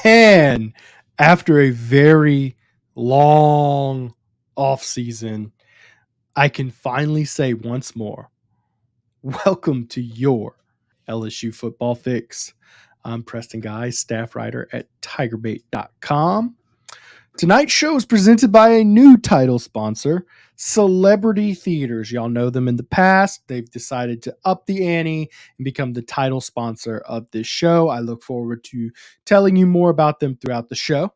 And after a very long off season, I can finally say once more, welcome to your LSU Football Fix. I'm Preston Guy, staff writer at TigerBait.com. Tonight's show is presented by a new title sponsor, Celebrity Theaters. Y'all know them in the past. They've decided to up the ante and become the title sponsor of this show. I look forward to telling you more about them throughout the show.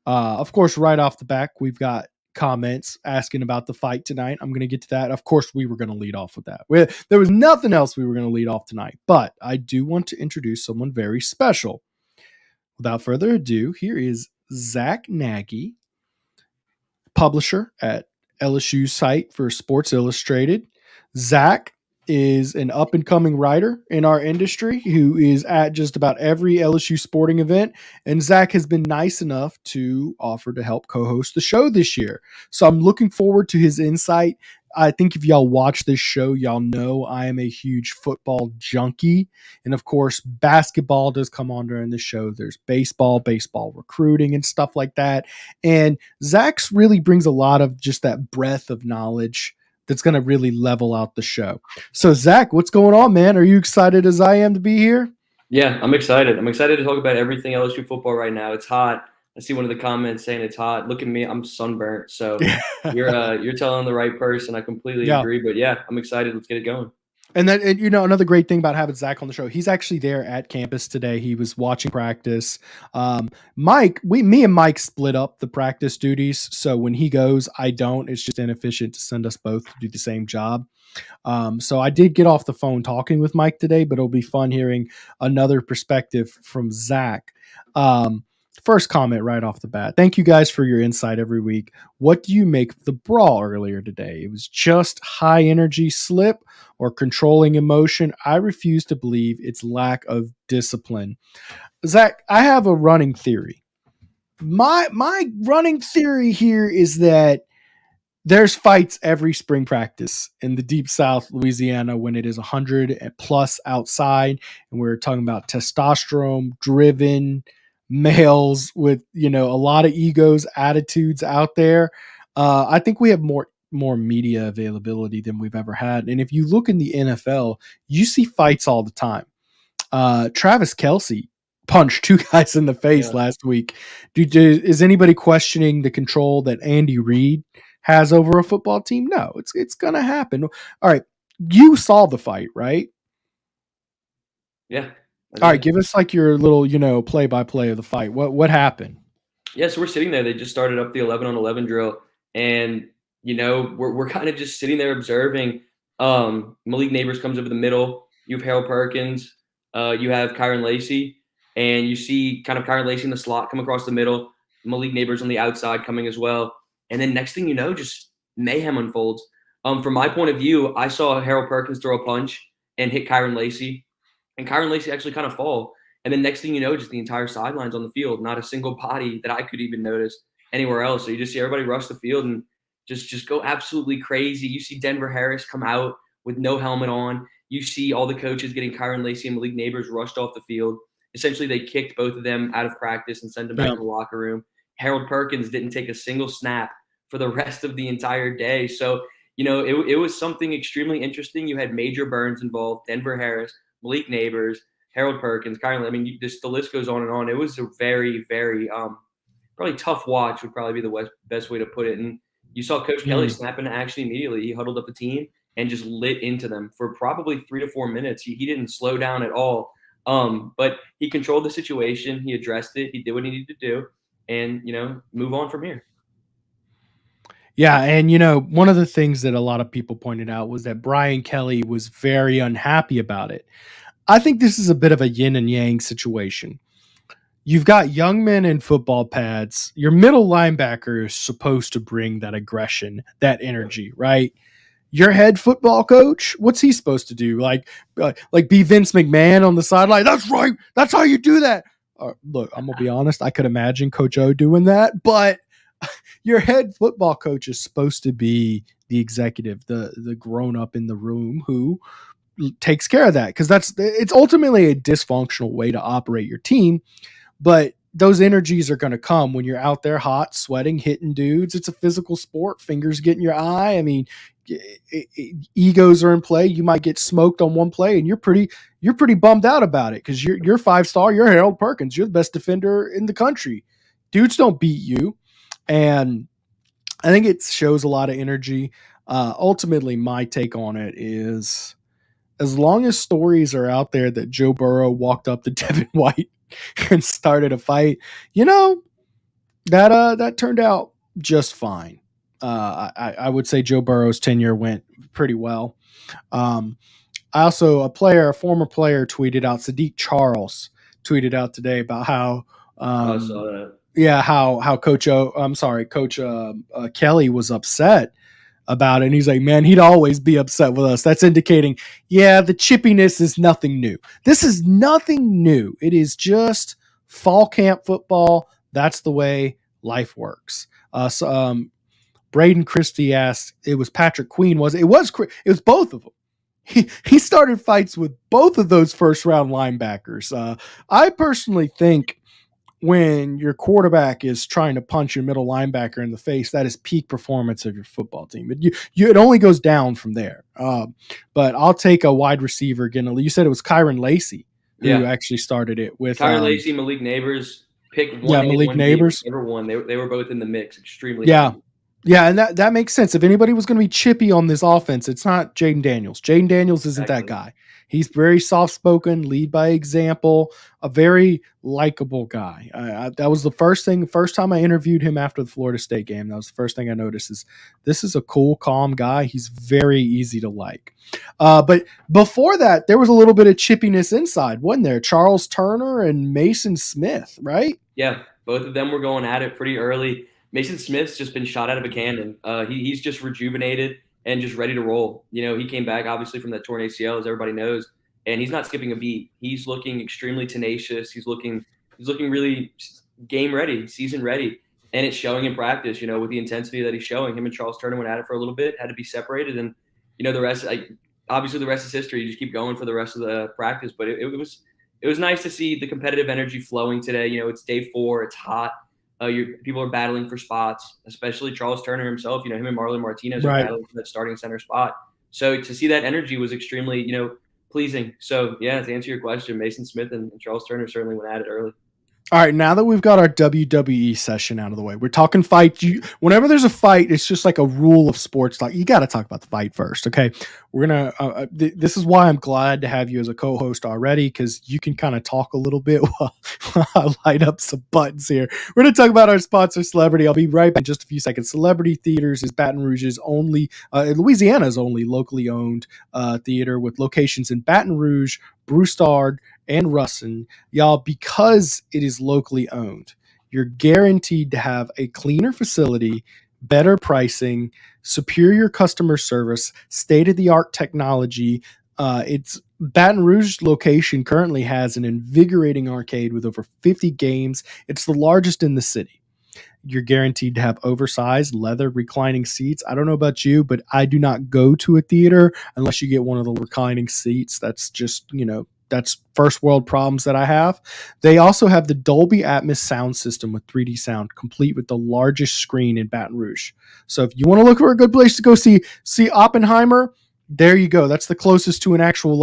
Of course, right off the back, we've got comments asking about the fight tonight. I'm going to get to that. Of course, we were going to lead off with that. There was nothing else we were going to lead off tonight, but I do want to introduce someone very special. Without further ado, here is Zack Nagy, publisher at LSU site for Sports Illustrated. Zack is an up-and-coming writer in our industry who is at just about every LSU sporting event, and Zack has been nice enough to offer to help co-host the show this year. So I'm looking forward to his insight. I think if y'all watch this show, y'all know I am a huge football junkie. And of course, basketball does come on during the show. There's baseball recruiting and stuff like that. And Zack's really brings a lot of just that breadth of knowledge that's going to really level out the show. So Zack, what's going on, man? Are you excited as I am to be here? Yeah, I'm excited. I'm excited to talk about everything LSU football right now. It's hot. I see one of the comments saying it's hot. Look at me, I'm sunburnt. So you're telling the right person. I completely agree. But yeah, I'm excited. Let's get it going. And then, another great thing about having Zack on the show, he's actually there at campus today. He was watching practice. Me and Mike split up the practice duties. So when he goes, I don't. It's just inefficient to send us both to do the same job. So I did get off the phone talking with Mike today, but it'll be fun hearing another perspective from Zack. First comment right off the bat. Thank you guys for your insight every week. What do you make of the brawl earlier today? It was just high energy slip or controlling emotion. I refuse to believe it's lack of discipline. Zack, I have a running theory. My running theory here is that there's fights every spring practice in the deep South Louisiana when it is 100 plus outside, and we're talking about testosterone driven males with a lot of egos, attitudes out there. I think we have more media availability than we've ever had, and if you look in the NFL, you see fights all the time. Travis Kelce punched two guys in the face last week. Is anybody questioning the control that Andy Reid has over a football team? No, it's gonna happen. All right, you saw the fight, right? Yeah. All right, give us like your little, play-by-play of the fight. What happened? Yeah, so we're sitting there. They just started up the 11-on-11 drill, and we're kind of just sitting there observing. Malik Neighbors comes over the middle. You have Harold Perkins. You have Kyron Lacey, and you see kind of Kyron Lacey in the slot come across the middle. Malik Neighbors on the outside coming as well. And then next thing you know, just mayhem unfolds. From my point of view, I saw Harold Perkins throw a punch and hit Kyron Lacey. And Kyron Lacey actually kind of fall. And then next thing you know, just the entire sidelines on the field, not a single body that I could even notice anywhere else. So you just see everybody rush the field and just go absolutely crazy. You see Denver Harris come out with no helmet on. You see all the coaches getting Kyron Lacey and Malik Neighbors rushed off the field. Essentially, they kicked both of them out of practice and sent them back to the locker room. Harold Perkins didn't take a single snap for the rest of the entire day. So, it was something extremely interesting. You had Major Burns involved, Denver Harris, Malik Neighbors, Harold Perkins, Kyron. I mean, the list goes on and on. It was a very, very probably tough watch would probably be the best way to put it. And you saw Coach Kelly snap into action immediately. He huddled up the team and just lit into them for probably 3 to 4 minutes. He didn't slow down at all. But he controlled the situation. He addressed it. He did what he needed to do and, move on from here. Yeah, and one of the things that a lot of people pointed out was that Brian Kelly was very unhappy about it. I think this is a bit of a yin and yang situation. You've got young men in football pads. Your middle linebacker is supposed to bring that aggression, that energy, right? Your head football coach, what's he supposed to do? Like be Vince McMahon on the sideline? That's right. That's how you do that. Look, I'm going to be honest. I could imagine Coach O doing that, but your head football coach is supposed to be the executive, the grown up in the room who takes care of that, because it's ultimately a dysfunctional way to operate your team. but those energies are going to come when you're out there hot, sweating, hitting dudes. It's a physical sport. Fingers get in your eye. I mean, egos are in play. You might get smoked on one play, and you're pretty bummed out about it because you're 5-star. You're Harold Perkins. You're the best defender in the country. Dudes don't beat you, and I think it shows a lot of energy. Ultimately, my take on it is, as long as stories are out there that Joe Burrow walked up to Devin White and started a fight, that turned out just fine. I would say Joe Burrow's tenure went pretty well. I also, a former player tweeted out, Sadiq Charles tweeted out today about how, I saw that. yeah, how Coach Kelly was upset about it. And he's like, man, he'd always be upset with us. That's indicating, yeah, the chippiness is nothing new. This is nothing new. It is just fall camp football. That's the way life works. Braden Christie asked, it was Patrick Queen, was it? It was both of them. He started fights with both of those first round linebackers. I personally think when your quarterback is trying to punch your middle linebacker in the face, that is peak performance of your football team. It only goes down from there. But I'll take a wide receiver again. You said it was Kyron Lacey who actually started it with Kyron Lacey, Malik Neighbors. Pick one. Yeah, Malik Neighbors. Never won. They were both in the mix. Extremely. Yeah. High. Yeah, and that makes sense. If anybody was going to be chippy on this offense, it's not Jaden Daniels. Jaden Daniels isn't that guy. He's very soft-spoken, lead by example, a very likable guy. That was the first time I interviewed him after the Florida State game. That was the first thing I noticed is this is a cool, calm guy. He's very easy to like. But before that, there was a little bit of chippiness inside, wasn't there? Charles Turner and Mason Smith, right? Yeah, both of them were going at it pretty early. Mason Smith's just been shot out of a cannon. He's just rejuvenated and just ready to roll. He came back obviously from that torn ACL, as everybody knows, and he's not skipping a beat. He's looking extremely tenacious. He's looking really game ready, season ready, and it's showing in practice. With the intensity that he's showing. Him and Charles Turner went at it for a little bit, had to be separated, and the rest. Obviously, the rest is history. You just keep going for the rest of the practice, but it was nice to see the competitive energy flowing today. It's day 4. It's hot. People are battling for spots, especially Charles Turner himself. Him and Marlon Martinez are battling for that starting center spot. So to see that energy was extremely, pleasing. So, yeah, to answer your question, Mason Smith and Charles Turner certainly went at it early. All right, now that we've got our WWE session out of the way, we're talking fight. Whenever there's a fight, it's just like a rule of sports. Like, you got to talk about the fight first, okay? We're gonna. This is why I'm glad to have you as a co-host already, because you can kind of talk a little bit while I light up some buttons here. We're gonna talk about our sponsor, Celebrity. I'll be right back in just a few seconds. Celebrity Theaters is Baton Rouge's only, Louisiana's only locally owned theater with locations in Baton Rouge, Broussard, and Ruston. Y'all, because it is locally owned, you're guaranteed to have a cleaner facility, better pricing, superior customer service, state-of-the-art technology. Its Baton Rouge location currently has an invigorating arcade with over 50 games. It's the largest in the city. You're guaranteed to have oversized leather reclining seats. I don't know about you, but I do not go to a theater unless you get one of the reclining seats. That's just, that's first world problems that I have. They also have the Dolby Atmos sound system with 3D sound, complete with the largest screen in Baton Rouge. So if you want to look for a good place to go see Oppenheimer, there you go. That's the closest to an actual,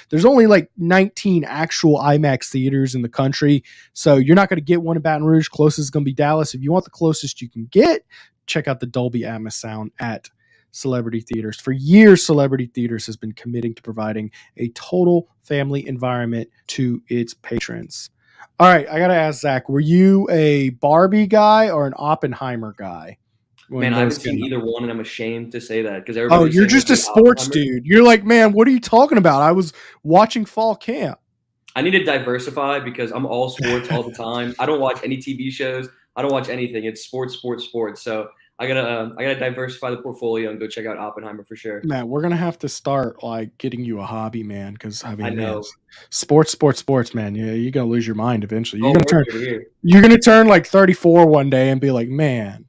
there's only 19 actual IMAX theaters in the country. So you're not going to get one in Baton Rouge. Closest is going to be Dallas. If you want the closest you can get, check out the Dolby Atmos sound at Celebrity Theaters. For years, Celebrity Theaters has been committing to providing a total family environment to its patrons. All right, I got to ask Zach, were you a Barbie guy or an Oppenheimer guy? Man, I haven't seen either one, and I'm ashamed to say that because everybody. Oh, you're just a sports dude. You're like, man, what are you talking about? I was watching fall camp. I need to diversify because I'm all sports all the time. I don't watch any TV shows. I don't watch anything. It's sports. So I gotta diversify the portfolio and go check out Oppenheimer for sure. Man, we're gonna have to start getting you a hobby, man. Because I know. Man, sports, man. Yeah, you're gonna lose your mind eventually. You're gonna turn 34 one day and be like, man.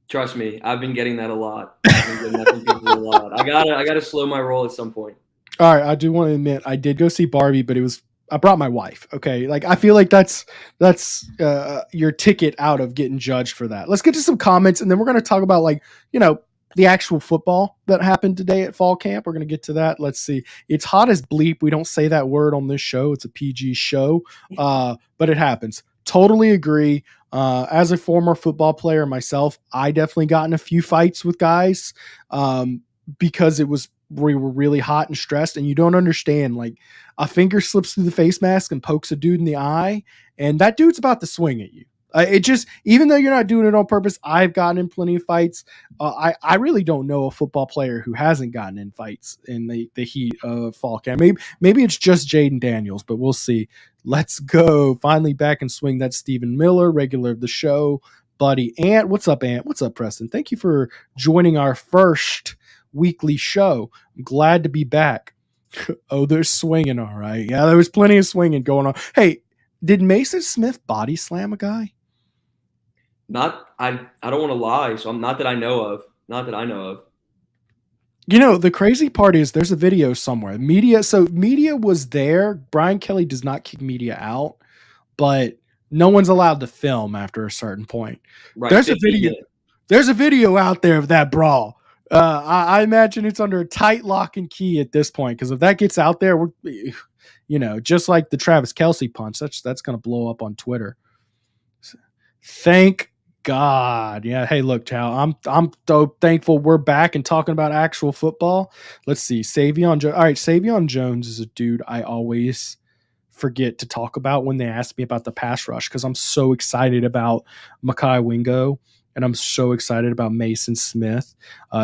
Trust me, I've been getting that a lot. I gotta slow my roll at some point. All right, I do want to admit I did go see Barbie, but it was I brought my wife. Okay. Like, I feel like that's your ticket out of getting judged for that. Let's get to some comments, and then we're going to talk about, like, the actual football that happened today at fall camp. We're going to get to that. Let's see. It's hot as bleep. We don't say that word on this show. It's a PG show. But it happens. Totally agree. As a former football player myself, I definitely got in a few fights with guys, because we were really hot and stressed, and you don't understand, like, a finger slips through the face mask and pokes a dude in the eye, and that dude's about to swing at you. It just, even though you're not doing it on purpose, I've gotten in plenty of fights. I really don't know a football player who hasn't gotten in fights in the heat of fall camp. Maybe it's just Jaden Daniels, but we'll see. Let's go. Finally back in swing. That's Stephen Miller, regular of the show. Buddy Ant. What's up, Ant? What's up, Preston? Thank you for joining our first weekly show. I'm glad to be back. Oh, they're swinging, all right. Yeah, there was plenty of swinging going on. Hey, did Mason Smith body slam a guy? I don't want to lie, so I'm not that I know of. Not that I know of. The crazy part is there's a video somewhere. Media was there. Brian Kelly does not kick media out, but no one's allowed to film after a certain point. Right. There's a video. There's a video out there of that brawl. I imagine it's under a tight lock and key at this point, because if that gets out there, we're, just like the Travis Kelce punch, that's going to blow up on Twitter. Thank God. Yeah. Hey, look, Chow, I'm so thankful we're back and talking about actual football. Let's see. Savion Jones. All right. Savion Jones is a dude I always forget to talk about when they ask me about the pass rush, because I'm so excited about Mekhi Wingo. And I'm so excited about Mason Smith.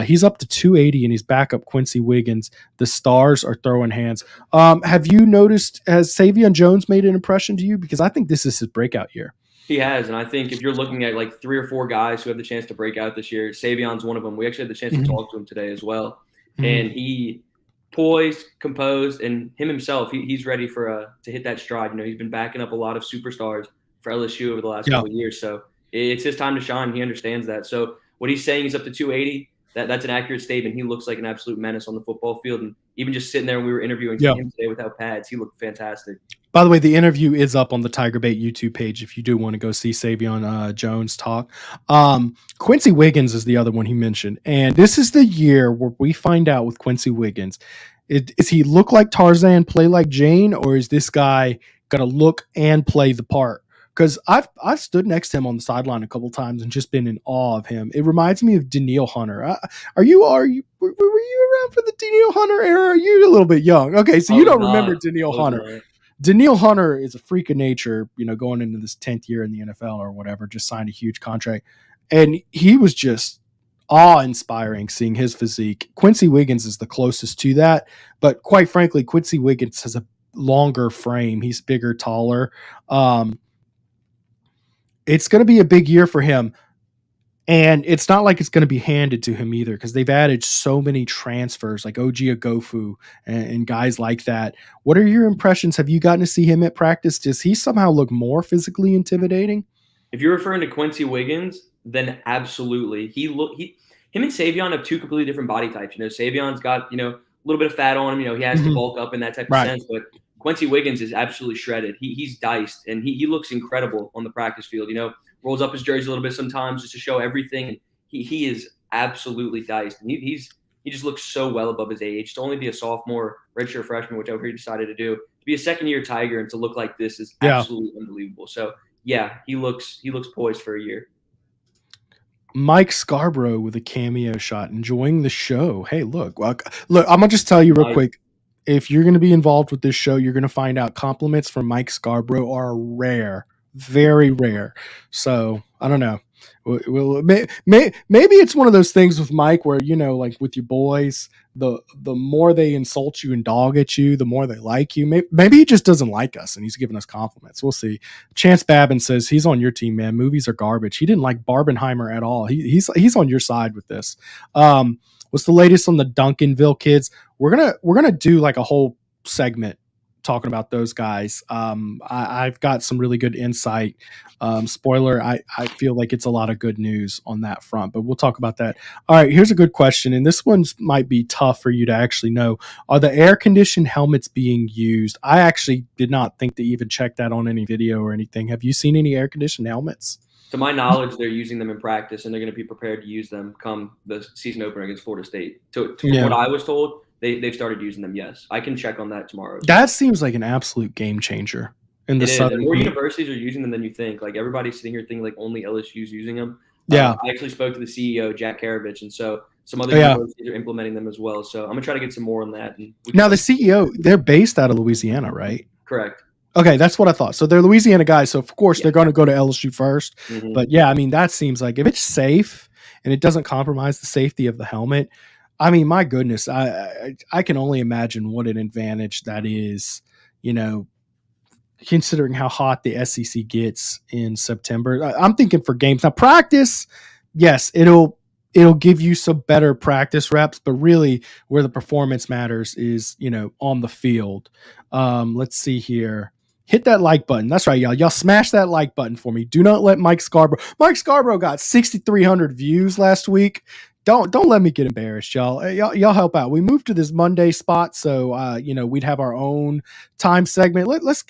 He's up to 280, and he's back up Quincy Wiggins. The stars are throwing hands. Have you noticed, has Savion Jones made an impression to you? Because I think this is his breakout year. He has, and I think if you're looking at like 3 or 4 guys who have the chance to break out this year, Savion's one of them. We actually had the chance to talk to him today as well. And he poised, composed, and him himself, he's ready to hit that stride. He's been backing up a lot of superstars for LSU over the last couple of years. So it's his time to shine. He understands that. So what he's saying, he's up to 280. That's an accurate statement. He looks like an absolute menace on the football field. And even just sitting there when we were interviewing him today without pads, he looked fantastic. By the way, the interview is up on the TigerBait YouTube page if you do want to go see Savion Jones talk. Quincy Wiggins is the other one he mentioned. And this is the year where we find out with Quincy Wiggins, is he look like Tarzan, play like Jane, or is this guy going to look and play the part? Because I've stood next to him on the sideline a couple times and just been in awe of him. It reminds me of Daniil Hunter. Were you around for the Daniil Hunter era? Are you a little bit young? Okay, so you don't remember Daniil Hunter. Daniil Hunter is a freak of nature, going into this 10th year in the NFL or whatever, just signed a huge contract. And he was just awe-inspiring seeing his physique. Quincy Wiggins is the closest to that. But quite frankly, Quincy Wiggins has a longer frame. He's bigger, taller. It's going to be a big year for him. And it's not like it's going to be handed to him either, because they've added so many transfers like OG Agofu and guys like that. What are your impressions? Have you gotten to see him at practice? Does he somehow look more physically intimidating? If you're referring to Quincy Wiggins, then absolutely. Him and Savion have 2 completely different body types. Savion's got, a little bit of fat on him. He has to bulk up in that type of sense. But Quincy Wiggins is absolutely shredded. He's diced, and he looks incredible on the practice field. Rolls up his jersey a little bit sometimes just to show everything. He is absolutely diced. And he just looks so well above his age. To only be a sophomore, redshirt freshman, whichever he decided to do, to be a second-year Tiger and to look like this is absolutely unbelievable. So, yeah, he looks poised for a year. Mike Scarborough with a cameo shot, enjoying the show. Hey, look, I'm going to just tell you real quick. If you're going to be involved with this show, you're going to find out compliments from Mike Scarborough are rare. Very rare. So I don't know. Well, maybe it's one of those things with Mike where, like with your boys, the more they insult you and dog at you, the more they like you. Maybe he just doesn't like us and he's giving us compliments. We'll see. Chance Babin says he's on your team, man. Movies are garbage. He didn't like Barbenheimer at all. He's on your side with this. What's the latest on the Duncanville kids? We're gonna do like a whole segment talking about those guys. I've got some really good insight. Spoiler, I feel like it's a lot of good news on that front, but we'll talk about that. All right, here's a good question, and this one might be tough for you to actually know. Are the air-conditioned helmets being used? I actually did not think to even check that on any video or anything. Have you seen any air-conditioned helmets? To my knowledge, they're using them in practice, and they're going to be prepared to use them come the season opener against Florida State. From what I was told, they've started using them. Yes, I can check on that tomorrow. That seems like an absolute game changer. In the Southern, more universities are using them than you think. Like everybody's sitting here thinking like only LSU's using them. Yeah, I actually spoke to the CEO Jack Karavich, and so some other universities are implementing them as well. So I'm gonna try to get some more on that. Now the CEO, they're based out of Louisiana, right? Correct. Okay, that's what I thought. So they're Louisiana guys, so of course they're going to go to LSU first. Mm-hmm. But yeah, I mean that seems like if it's safe and it doesn't compromise the safety of the helmet, I mean my goodness, I can only imagine what an advantage that is. You know, considering how hot the SEC gets in September. I'm thinking for games. Now practice, yes, it'll give you some better practice reps, but really where the performance matters is, on the field. Let's see here. Hit that like button. That's right, y'all. Y'all smash that like button for me. Do not let Mike Scarborough got 6,300 views last week. Don't let me get embarrassed, y'all. Y'all help out. We moved to this Monday spot, so we'd have our own time segment. Let's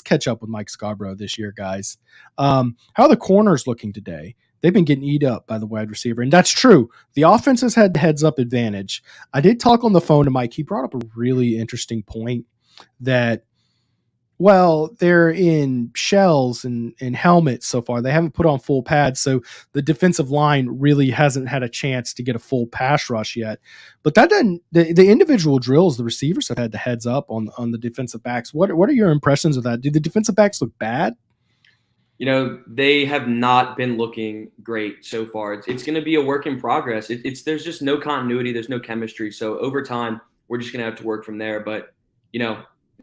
catch up with Mike Scarborough this year, guys. How are the corners looking today? They've been getting eat up by the wide receiver, and that's true. The offense has had the heads-up advantage. I did talk on the phone to Mike. He brought up a really interesting point that, well, they're in shells and helmets so far. They haven't put on full pads, so the defensive line really hasn't had a chance to get a full pass rush yet. But that doesn't the individual drills, the receivers have had the heads up on the defensive backs. What are your impressions of that? Do the defensive backs look bad? They have not been looking great so far. It's going to be a work in progress. There's just no continuity. There's no chemistry. So over time, we're just going to have to work from there. But,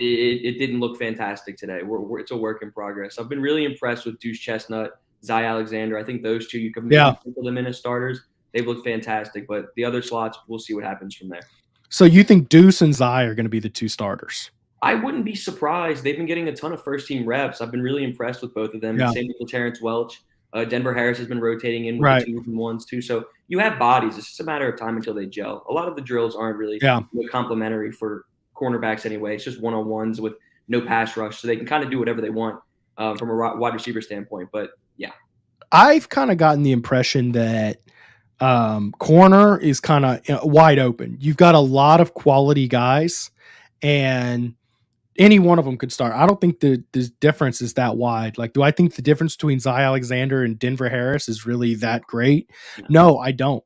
it didn't look fantastic today. It's a work in progress. I've been really impressed with Deuce Chestnut, Zy Alexander. I think those two, you can maybe put them in as starters. They've looked fantastic. But the other slots, we'll see what happens from there. So you think Deuce and Zy are going to be the two starters? I wouldn't be surprised. They've been getting a ton of first-team reps. I've been really impressed with both of them. Yeah. Same with Terrence Welch. Denver Harris has been rotating in with the 2s and 1s too. So you have bodies. It's just a matter of time until they gel. A lot of the drills aren't really complementary for cornerbacks anyway. It's just one-on-ones with no pass rush, so they can kind of do whatever they want from a wide receiver standpoint. But, yeah. I've kind of gotten the impression that corner is kind of wide open. You've got a lot of quality guys, and any one of them could start. I don't think the difference is that wide. Like, do I think the difference between Zy Alexander and Denver Harris is really that great? No, I don't.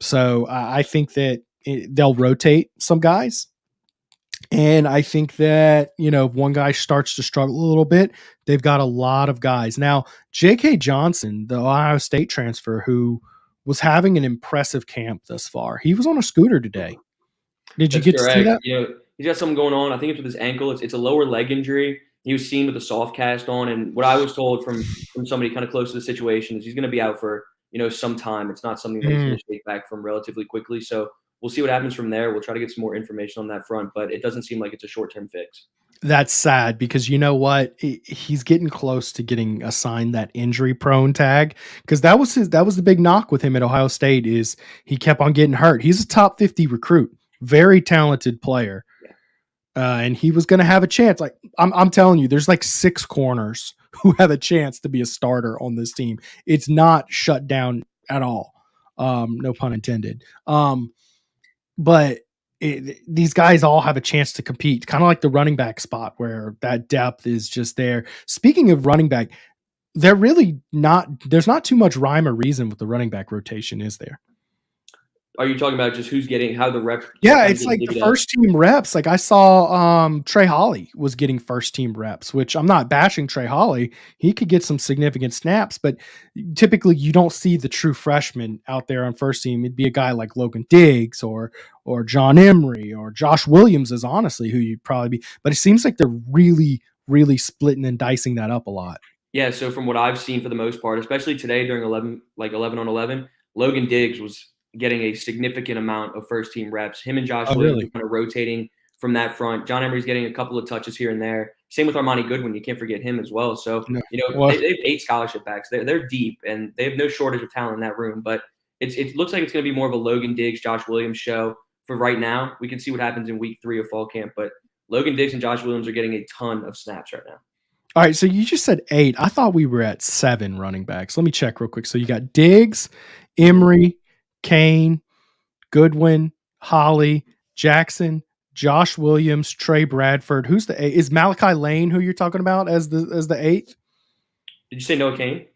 So I think that they'll rotate some guys. And I think that, if one guy starts to struggle a little bit, they've got a lot of guys. Now, J.K. Johnson, the Ohio State transfer, who was having an impressive camp thus far, he was on a scooter today. Did you get to see that? He's got something going on. I think it's with his ankle. It's a lower leg injury. He was seen with a soft cast on, and what I was told from somebody kind of close to the situation is he's going to be out for some time. It's not something that he's going to shake back from relatively quickly. So we'll see what happens from there. We'll try to get some more information on that front, but it doesn't seem like it's a short-term fix. That's sad because you know what? He's getting close to getting assigned that injury-prone tag because that was the big knock with him at Ohio State is he kept on getting hurt. He's a top 50 recruit, very talented player. And he was going to have a chance. Like I'm telling you, there's like 6 corners who have a chance to be a starter on this team. It's not shut down at all. No pun intended. But these guys all have a chance to compete, kind of like the running back spot where that depth is just there. Speaking of running back, there's not too much rhyme or reason with the running back rotation, is there? Are you talking about just who's getting how the rep? Yeah, it's like the first team reps. Like I saw Trey Holly was getting first team reps, which I'm not bashing Trey Holly. He could get some significant snaps, but typically you don't see the true freshman out there on first team. It'd be a guy like Logan Diggs or John Emery or Josh Williams is honestly who you'd probably be. But it seems like they're really, really splitting and dicing that up a lot. Yeah, so from what I've seen for the most part, especially today during 11 on 11, Logan Diggs was getting a significant amount of first team reps. Him and Josh Williams were kind of rotating from that front. John Emery's getting a couple of touches here and there. Same with Armani Goodwin. You can't forget him as well. So, No. they have 8 scholarship backs. They're deep, and they have no shortage of talent in that room. But it looks like it's going to be more of a Logan Diggs, Josh Williams show for right now. We can see what happens in week 3 of fall camp. But Logan Diggs and Josh Williams are getting a ton of snaps right now. All right, so you just said 8. I thought we were at 7 running backs. Let me check real quick. So you got Diggs, Emery, Kane, Goodwin, Holly, Jackson, Josh Williams, Trey Bradford. Who's the 8? Is Malachi Lane who you're talking about as the 8th? Did you say Noah Kane?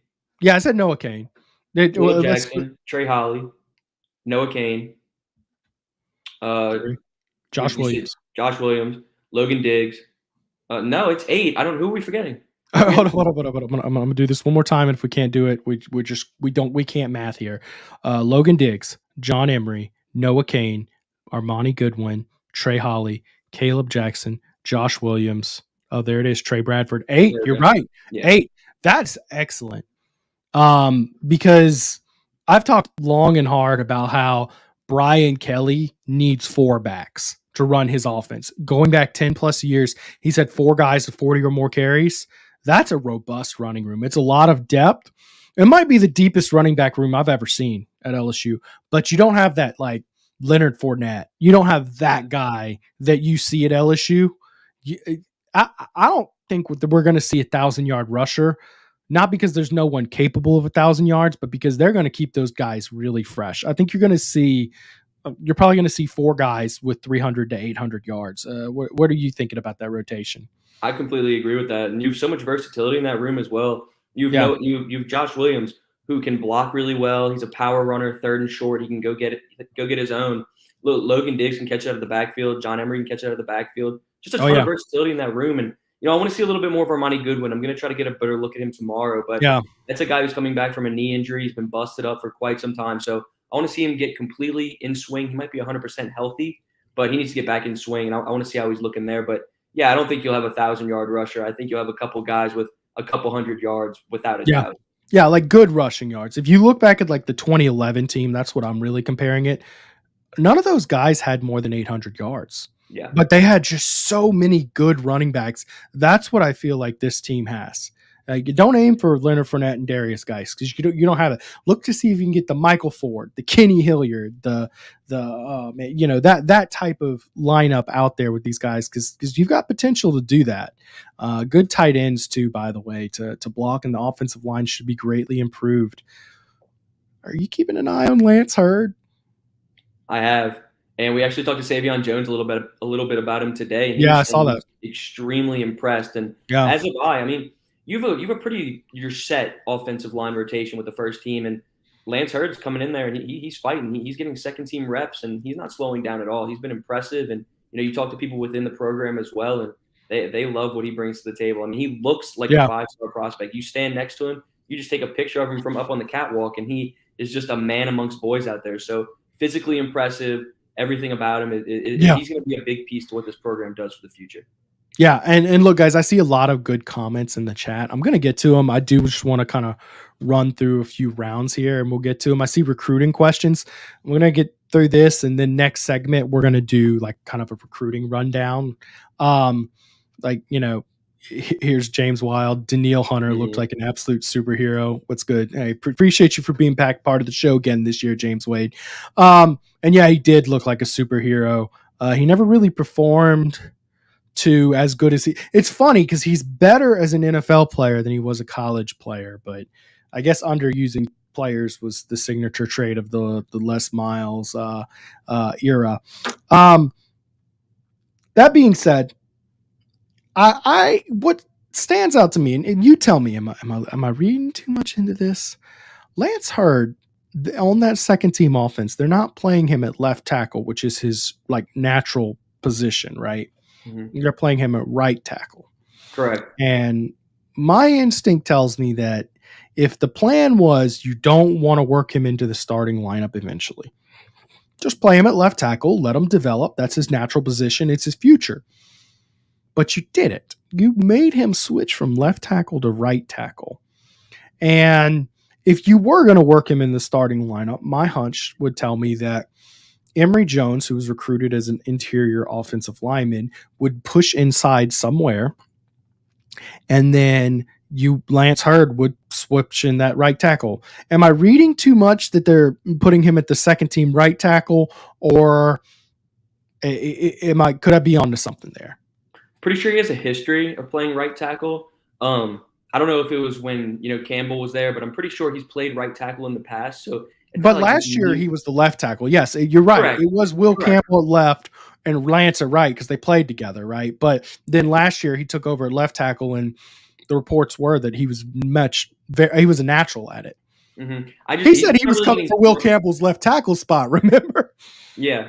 Yeah, I said Noah Kane. Jackson, Trey Holly, Noah Kane, Josh Williams. Josh Williams, Logan Diggs. No, it's 8. I don't. Who are we forgetting? Hold on. I'm gonna do this one more time, and if we can't do it, we can't math here. Logan Diggs, John Emery, Noah Kane, Armani Goodwin, Trey Holly, Caleb Jackson, Josh Williams. Oh, there it is, Trey Bradford. 8. You're right. Yeah. 8. That's excellent. Because I've talked long and hard about how Brian Kelly needs 4 backs to run his offense. Going back 10 plus years, he's had 4 guys with 40 or more carries. That's a robust running room. It's a lot of depth. It might be the deepest running back room I've ever seen at LSU, but you don't have that like Leonard Fournette. You don't have that guy that you see at LSU. I don't think we're going to see 1,000-yard rusher, not because there's no one capable of 1,000 yards, but because they're going to keep those guys really fresh. I think you're probably going to see 4 guys with 300 to 800 yards. What are you thinking about that rotation? I completely agree with that. And you have so much versatility in that room as well. You've Josh Williams, who can block really well. He's a power runner, 3rd and short. He can go get his own. Logan Diggs can catch it out of the backfield. John Emery can catch it out of the backfield. Just a ton of versatility in that room. And, I want to see a little bit more of Armani Goodwin. I'm going to try to get a better look at him tomorrow. But that's a guy who's coming back from a knee injury. He's been busted up for quite some time. So I want to see him get completely in swing. He might be 100% healthy, but he needs to get back in swing. And I want to see how he's looking there. But, yeah, I don't think you'll have 1,000-yard rusher. I think you'll have a couple guys with a couple hundred yards without a doubt. Yeah, like good rushing yards. If you look back at like the 2011 team, that's what I'm really comparing it. None of those guys had more than 800 yards. Yeah. But they had just so many good running backs. That's what I feel like this team has. You don't aim for Leonard Fournette and Darius Geis because you don't have it. Look to see if you can get the Michael Ford, the Kenny Hilliard, that type of lineup out there with these guys because you've got potential to do that. Good tight ends too, by the way, to block, and the offensive line should be greatly improved. Are you keeping an eye on Lance Hurd? I have. And we actually talked to Savion Jones a little bit about him today. And I saw that. Extremely impressed, and as have I. I mean, you have a pretty set offensive line rotation with the first team, and Lance Hurd's coming in there and he's fighting. He's getting second team reps, and he's not slowing down at all. He's been impressive, and you talk to people within the program as well, and they love what he brings to the table. I mean, he looks like a 5-star prospect. You stand next to him, you just take a picture of him from up on the catwalk, and he is just a man amongst boys out there. So physically impressive. Everything about him, he's going to be a big piece to what this program does for the future. Yeah, and look, guys, I see a lot of good comments in the chat. I'm going to get to them. I do just want to kind of run through a few rounds here, and we'll get to them. I see recruiting questions. We're going to get through this, and then next segment, we're going to do like kind of a recruiting rundown. Here's James Wild. Daniil Hunter looked like an absolute superhero. What's good? Hey, appreciate you for being part of the show again this year, James Wade. And yeah, he did look like a superhero. He never really performed to as good as it's funny because he's better as an NFL player than he was a college player, but I guess underusing players was the signature trait of the Les Miles era. That being said, I what stands out to me, and you tell me, am I reading too much into this? Lance Hurd on that second team offense, they're not playing him at left tackle, which is his like natural position, right? Mm-hmm. They're playing him at right tackle. Correct. And my instinct tells me that if the plan was you don't want to work him into the starting lineup eventually, just play him at left tackle, let him develop. That's his natural position. It's his future. But you did it. You made him switch from left tackle to right tackle. And if you were going to work him in the starting lineup, my hunch would tell me that Emory Jones, who was recruited as an interior offensive lineman, would push inside somewhere, and then Lance Hurd would switch in that right tackle. Am I reading too much that they're putting him at the second team right tackle, or could I be onto something there? Pretty sure he has a history of playing right tackle. I don't know if it was when Campbell was there, but I'm pretty sure he's played right tackle in the past. So it's not But like last year he was the left tackle. Yes, you're right. correct. It was Will Correct. Campbell at left and Lance at right because they played together, right? But then last year he took over at left tackle, and the reports were that he was he was a natural at it. Mm-hmm. He said he was coming for Will Campbell's left tackle spot. Remember? Yeah,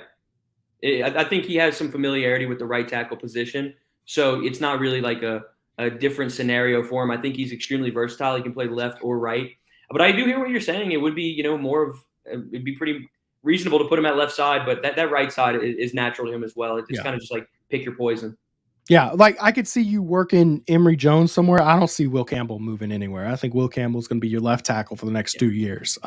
I think he has some familiarity with the right tackle position, so it's not really like a different scenario for him. I think he's extremely versatile. He can play left or right. But I do hear what you're saying. It would be, more of it'd be pretty reasonable to put him at left side, but that right side is natural to him as well. It's kind of just like pick your poison. Yeah, like I could see you working Emory Jones somewhere. I don't see Will Campbell moving anywhere. I think Will Campbell's going to be your left tackle for the next 2 years.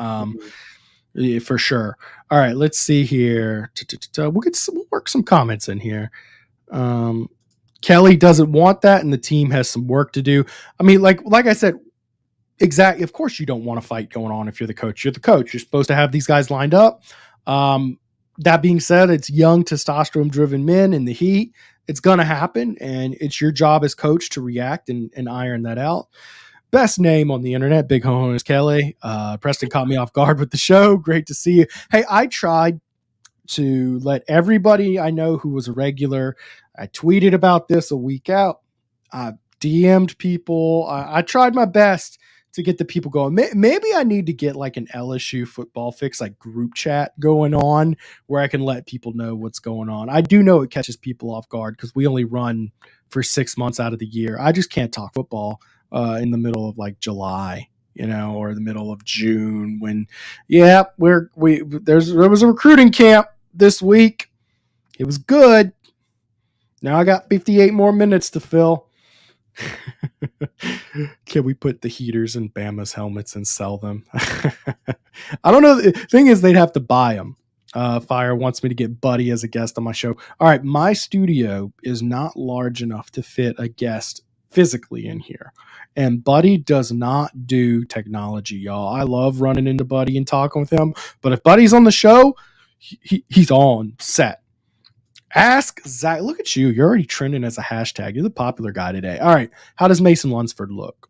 Yeah, for sure. All right, let's see here. We'll work some comments in here. Kelly doesn't want that, and the team has some work to do. I mean, like I said, exactly. Of course, you don't want a fight going on if you're the coach. You're the coach. You're supposed to have these guys lined up. That being said, it's young, testosterone-driven men in the heat. It's going to happen, and it's your job as coach to react and iron that out. Best name on the internet, Big Homo is Kelly. Preston caught me off guard with the show. Great to see you. Hey, I tried to let everybody I know who was a regular. I tweeted about this a week out. I DM'd people. I tried my best to get the people going. Maybe I need to get like an LSU Football Fix like group chat going on where I can let people know what's going on. I do know it catches people off guard because we only run for 6 months out of the year. I just can't talk football in the middle of like July, or the middle of June when, there was a recruiting camp this week. It was good. Now I got 58 more minutes to fill. Can we put the heaters in Bama's helmets and sell them? I don't know. The thing is, they'd have to buy them. Fire wants me to get Buddy as a guest on my show. All right, my studio is not large enough to fit a guest physically in here. And Buddy does not do technology, y'all. I love running into Buddy and talking with him. But if Buddy's on the show, he's on set. Ask Zack. Look at you. You're already trending as a hashtag. You're the popular guy today. All right. How does Mason Lunsford look?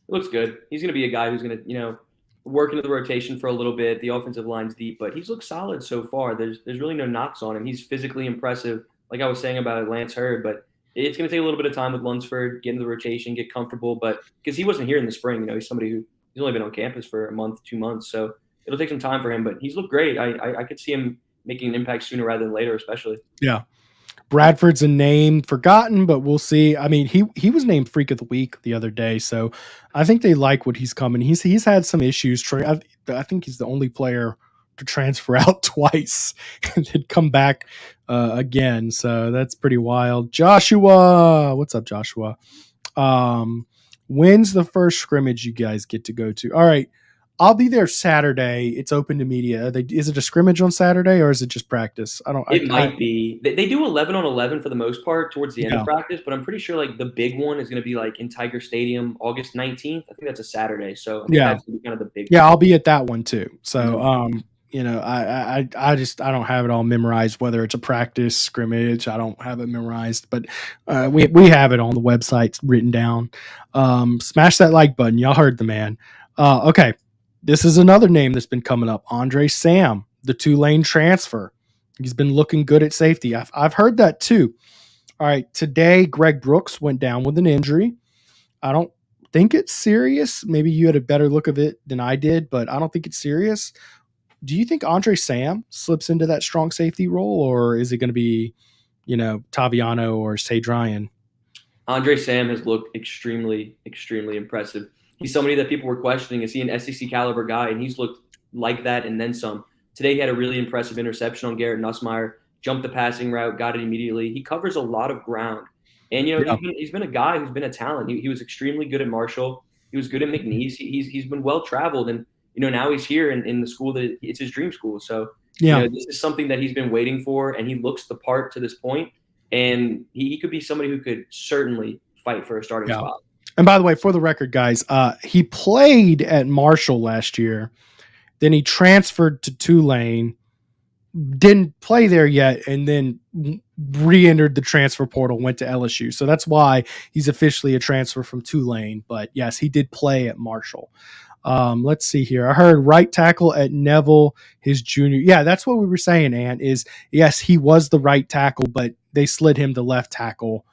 It looks good. He's going to be a guy who's going to, work into the rotation for a little bit. The offensive line's deep, but he's looked solid so far. There's really no knocks on him. He's physically impressive, like I was saying about Lance Hurd, but it's going to take a little bit of time with Lunsford, get into the rotation, get comfortable. But because he wasn't here in the spring, he's somebody he's only been on campus for a month, 2 months. So it'll take some time for him, but he's looked great. I could see him making an impact sooner rather than later, especially. Yeah. Bradford's a name forgotten, but we'll see. I mean, he was named Freak of the Week the other day, so I think they like what he's coming. He's had some issues. I think he's the only player to transfer out twice and then come back again. So that's pretty wild. Joshua, what's up, Joshua? When's the first scrimmage you guys get to go to? All right. I'll be there Saturday. It's open to media. Is it a scrimmage on Saturday or is it just practice? It might be. They do 11 on 11 for the most part towards the end of practice, but I'm pretty sure like the big one is going to be like in Tiger Stadium, August 19th. I think that's a Saturday. So I think that's going to be kind of the big one. I'll be at that one too. So, I don't have it all memorized, whether it's a practice scrimmage. I don't have it memorized, but we have it on the website written down. Smash that like button. Y'all heard the man. Okay. This is another name that's been coming up. Andre Sam, the Tulane transfer. He's been looking good at safety. I've heard that too. All right. Today, Greg Brooks went down with an injury. I don't think it's serious. Maybe you had a better look of it than I did, but I don't think it's serious. Do you think Andre Sam slips into that strong safety role, or is it going to be, Taviano or Sage Ryan? Andre Sam has looked extremely, extremely impressive. He's somebody that people were questioning. Is he an SEC caliber guy? And he's looked like that and then some. Today he had a really impressive interception on Garrett Nussmeier, jumped the passing route, got it immediately. He covers a lot of ground. And, he's been a guy who's been a talent. He was extremely good at Marshall. He was good at McNeese. He's been well-traveled. And, now he's here in the school that it's his dream school. So You Yeah. know, this is something that he's been waiting for, and he looks the part to this point, and he could be somebody who could certainly fight for a starting Yeah. spot. And by the way, for the record, guys, he played at Marshall last year. Then he transferred to Tulane, didn't play there yet, and then re-entered the transfer portal, went to LSU. So that's why he's officially a transfer from Tulane. But yes, he did play at Marshall. Let's see here. I heard right tackle at Neville his junior. Yeah, that's what we were saying, Ant, is yes, he was the right tackle, but they slid him to left tackle,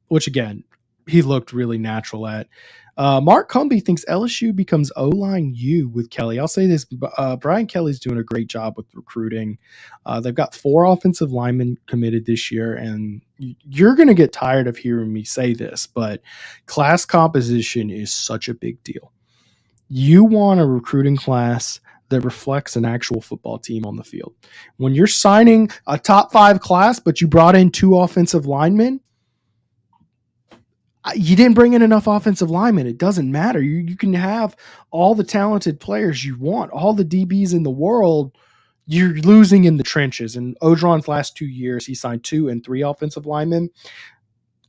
which again, he looked really natural at. Mark Cumby thinks LSU becomes O-line U with Kelly. I'll say this, Brian Kelly's doing a great job with recruiting. They've got 4 offensive linemen committed this year, and you're going to get tired of hearing me say this, but class composition is such a big deal. You want a recruiting class that reflects an actual football team on the field. When you're signing a top 5 class, but you brought in 2 offensive linemen, you didn't bring in enough offensive linemen. It doesn't matter. You can have all the talented players you want, all the DBs in the world. You're losing in the trenches. And Odron's last 2 years, he signed 2 and 3 offensive linemen.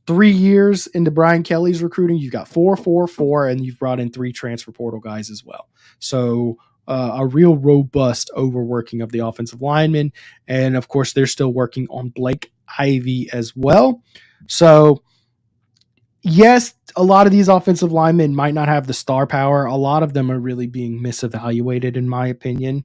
3 years into Brian Kelly's recruiting, you've got 4, 4, 4, and you've brought in 3 transfer portal guys as well. So a real robust overworking of the offensive linemen. And of course, they're still working on Blake Ivy as well. So yes, a lot of these offensive linemen might not have the star power. A lot of them are really being misevaluated, in my opinion.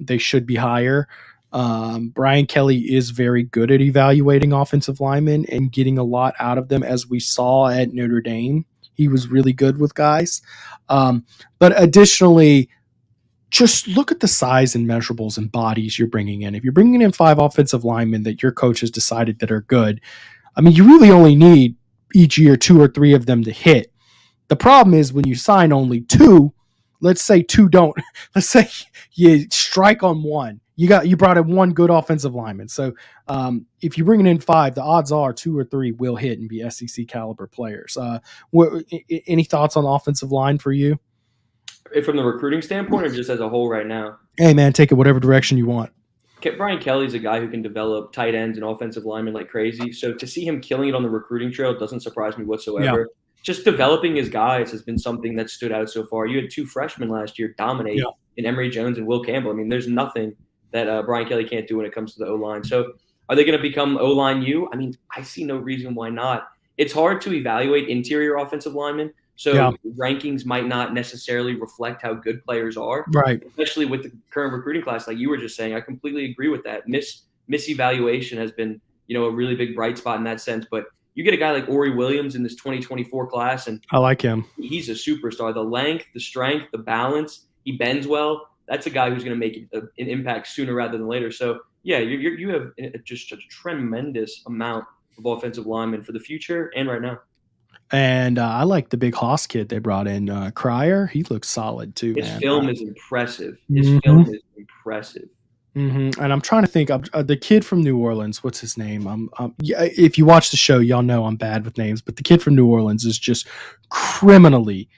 They should be higher. Brian Kelly is very good at evaluating offensive linemen and getting a lot out of them, as we saw at Notre Dame. He was really good with guys. But additionally, just look at the size and measurables and bodies you're bringing in. If you're bringing in 5 offensive linemen that your coach has decided that are good, I mean, you really only need each year 2 or 3 of them to hit. The problem is when you sign only 2, let's say 2 don't. Let's say you strike on 1. You brought in 1 good offensive lineman. So if you're bringing in 5, the odds are 2 or 3 will hit and be SEC caliber players. Any thoughts on the offensive line for you? From the recruiting standpoint, or just as a whole right now? Hey, man, take it whatever direction you want. Brian Kelly's a guy who can develop tight ends and offensive linemen like crazy. So to see him killing it on the recruiting trail doesn't surprise me whatsoever. Yeah. Just developing his guys has been something that stood out so far. You had 2 freshmen last year dominate in Emory Jones and Will Campbell. I mean, there's nothing that Brian Kelly can't do when it comes to the O-line. So are they going to become O-line U? I mean, I see no reason why not. It's hard to evaluate interior offensive linemen. So rankings might not necessarily reflect how good players are, right? Especially with the current recruiting class, like you were just saying. I completely agree with that. Misevaluation has been, a really big bright spot in that sense. But you get a guy like Ori Williams in this 2024 class, and I like him. He's a superstar. The length, the strength, the balance. He bends well. That's a guy who's going to make an impact sooner rather than later. So yeah, you have just a tremendous amount of offensive linemen for the future and right now. And I like the big Haas kid they brought in, Cryer. He looks solid too. His film is impressive. Film is impressive. Mm-hmm. And I'm trying to think of the kid from New Orleans. What's his name? If you watch the show, y'all know I'm bad with names. But the kid from New Orleans is just criminally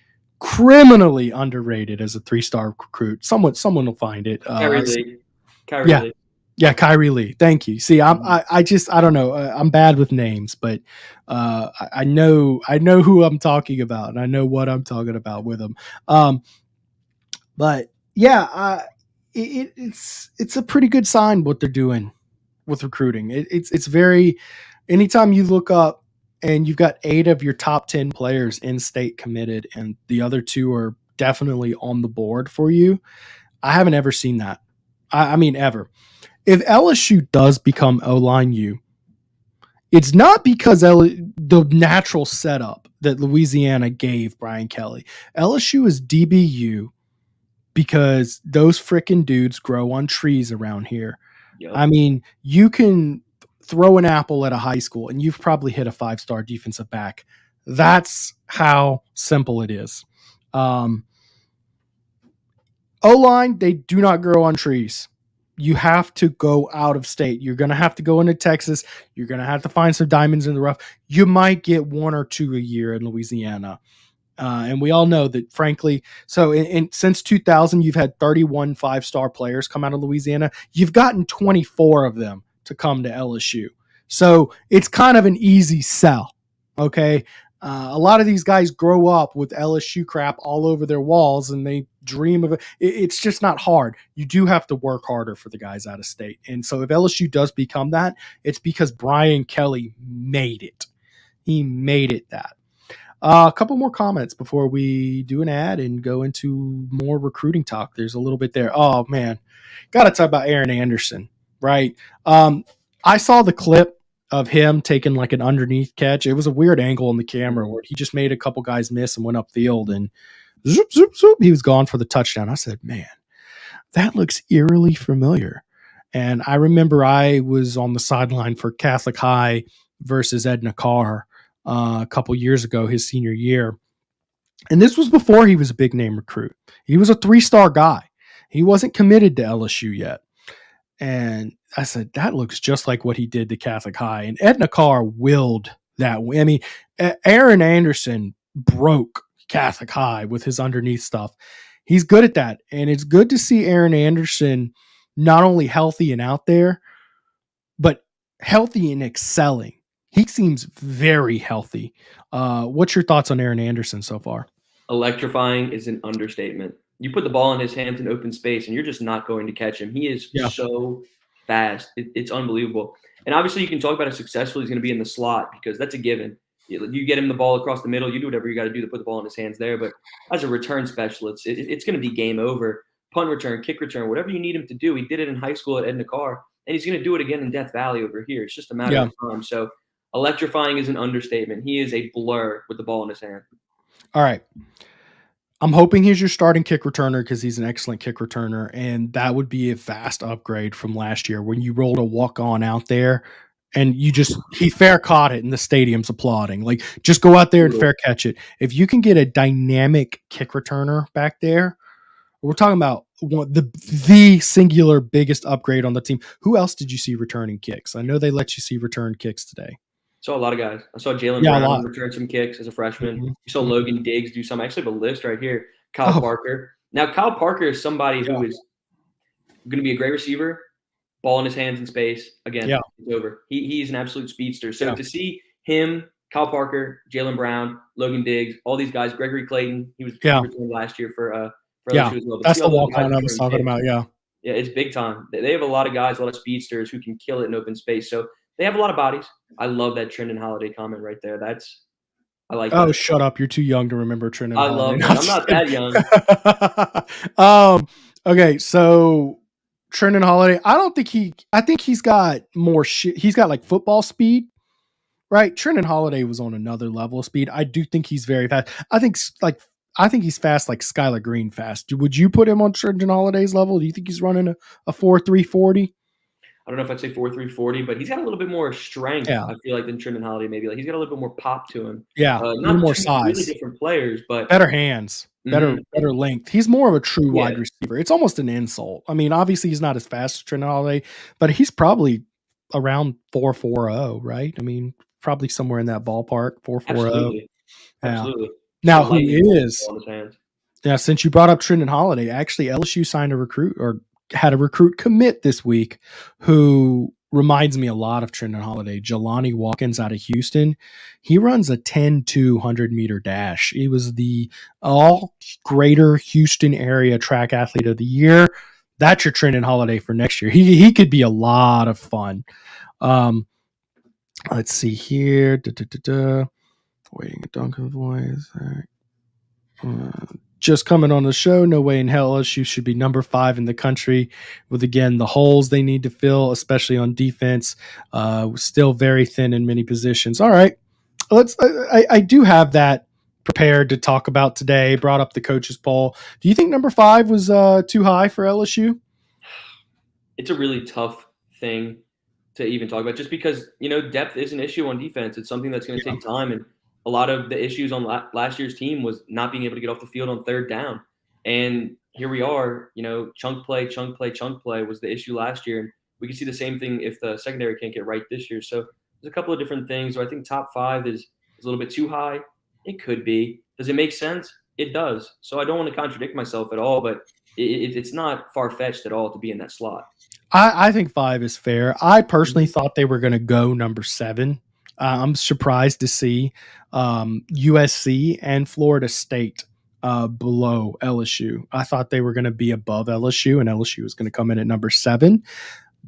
underrated as a 3-star recruit. Someone will find it. Kyrie Lee. Yeah, Kyrie Lee. Thank you. See, I don't know. I'm bad with names, but I know who I'm talking about, and I know what I'm talking about with him. But yeah, it's a pretty good sign what they're doing with recruiting. It's very. Anytime you look up and you've got 8 of your top 10 players in state committed, and the other 2 are definitely on the board for you, I haven't ever seen that. I mean, ever. If LSU does become O-line U, it's not because the natural setup that Louisiana gave Brian Kelly. LSU is DBU because those frickin' dudes grow on trees around here. Yep. I mean, you can throw an apple at a high school and you've probably hit a 5-star defensive back. That's how simple it is. O-line, they do not grow on trees. You have to go out of state. You're going to have to go into Texas. You're going to have to find some diamonds in the rough. You might get 1 or 2 a year in Louisiana. And we all know that, frankly, so since 2000, you've had 31 five-star players come out of Louisiana. You've gotten 24 of them to come to LSU. So it's kind of an easy sell, okay? A lot of these guys grow up with LSU crap all over their walls, and they dream of it. It's just not hard. You do have to work harder for the guys out of state. And so if LSU does become that, it's because Brian Kelly made it. He made it that. A couple more comments before we do an ad and go into more recruiting talk. There's a little bit there. Oh, man. Got to talk about Aaron Anderson, right? I saw the clip of him taking like an underneath catch. It was a weird angle on the camera where he just made a couple guys miss and went upfield, and zoop, zoop, zoop, he was gone for the touchdown. I said, man, that looks eerily familiar. And I remember I was on the sideline for Catholic High versus Edna Carr a couple years ago, his senior year. And this was before he was a big name recruit. He was a 3-star guy. He wasn't committed to LSU yet. And I said, that looks just like what he did to Catholic High. And Edna Carr willed that way. I mean, Aaron Anderson broke Catholic High with his underneath stuff. He's good at that. And it's good to see Aaron Anderson not only healthy and out there, but healthy and excelling. He seems very healthy. What's your thoughts on Aaron Anderson so far? Electrifying is an understatement. You put the ball in his hands in open space, and you're just not going to catch him. He is so fast. It's unbelievable. And obviously, you can talk about how successful he's going to be in the slot because that's a given. You get him the ball across the middle, you do whatever you got to do to put the ball in his hands there. But as a return specialist, it's going to be game over. Punt return, kick return, whatever you need him to do. He did it in high school at Edna Carr, and he's going to do it again in Death Valley over here. It's just a matter of time. So electrifying is an understatement. He is a blur with the ball in his hand. All right. I'm hoping he's your starting kick returner because he's an excellent kick returner, and that would be a vast upgrade from last year when you rolled a walk-on out there and he fair caught it and the stadium's applauding. Like, just go out there and fair catch it. If you can get a dynamic kick returner back there, we're talking about the singular biggest upgrade on the team. Who else did you see returning kicks? I know they let you see return kicks today. Saw a lot of guys. I saw Jalen Brown return some kicks as a freshman. You saw Logan Diggs do some. I actually have a list right here. Kyle Parker. Now, Kyle Parker is somebody who is going to be a great receiver. Ball in his hands in space. Again, it's over. He's an absolute speedster. So to see him, Kyle Parker, Jalen Brown, Logan Diggs, all these guys, Gregory Clayton, he was returned last year for LSU as well. That's the walk-on I was talking about, Yeah, it's big time. They have a lot of guys, a lot of speedsters who can kill it in open space. So they have a lot of bodies. I love that Trendon Holiday comment right there. I like that. Oh, shut up. You're too young to remember Trendon Holiday. I love that. I'm not that young. Okay, so Trendon Holiday, I think he's got more shit. He's got like football speed, right? Trendon Holiday was on another level of speed. I do think he's very fast. I think he's fast like Skylar Green fast. Would you put him on Trendon Holiday's level? Do you think he's running a 4.340? I don't know if I'd say 4.340, but he's got a little bit more strength, I feel like, than Trendon Holiday maybe. Like, he's got a little bit more pop to him. Yeah, a little more size. Really different players, but better hands, better length. He's more of a true wide receiver. It's almost an insult. I mean, obviously he's not as fast as Trendon Holiday, but he's probably around 4.40, right? I mean, probably somewhere in that ballpark, 4.40. Absolutely. Now, who is? Yeah, since you brought up Trendon Holiday, actually LSU signed a recruit or had a recruit commit this week who reminds me a lot of Trendon Holiday. Jelani Watkins out of Houston. He runs a 10-2 100-meter dash. He was the all greater Houston area track athlete of the year. That's your Trendon Holiday for next year. He could be a lot of fun. Let's see here. Waiting a Duncan voice. Just coming on the show, no way in hell LSU should be number 5 in the country with, again, the holes they need to fill, especially on defense. Still very thin in many positions. All right. I do have that prepared to talk about today. Brought up the coaches poll. Do you think number 5 was too high for LSU? It's a really tough thing to even talk about just because, depth is an issue on defense. It's something that's going to take time. And a lot of the issues on last year's team was not being able to get off the field on third down. And here we are, chunk play was the issue last year. And we can see the same thing if the secondary can't get right this year. So there's a couple of different things. So I think top 5 is a little bit too high. It could be. Does it make sense? It does. So I don't want to contradict myself at all, but it's not far-fetched at all to be in that slot. I think 5 is fair. I personally thought they were going to go number 7. I'm surprised to see USC and Florida State below LSU. I thought they were going to be above LSU, and LSU was going to come in at number 7.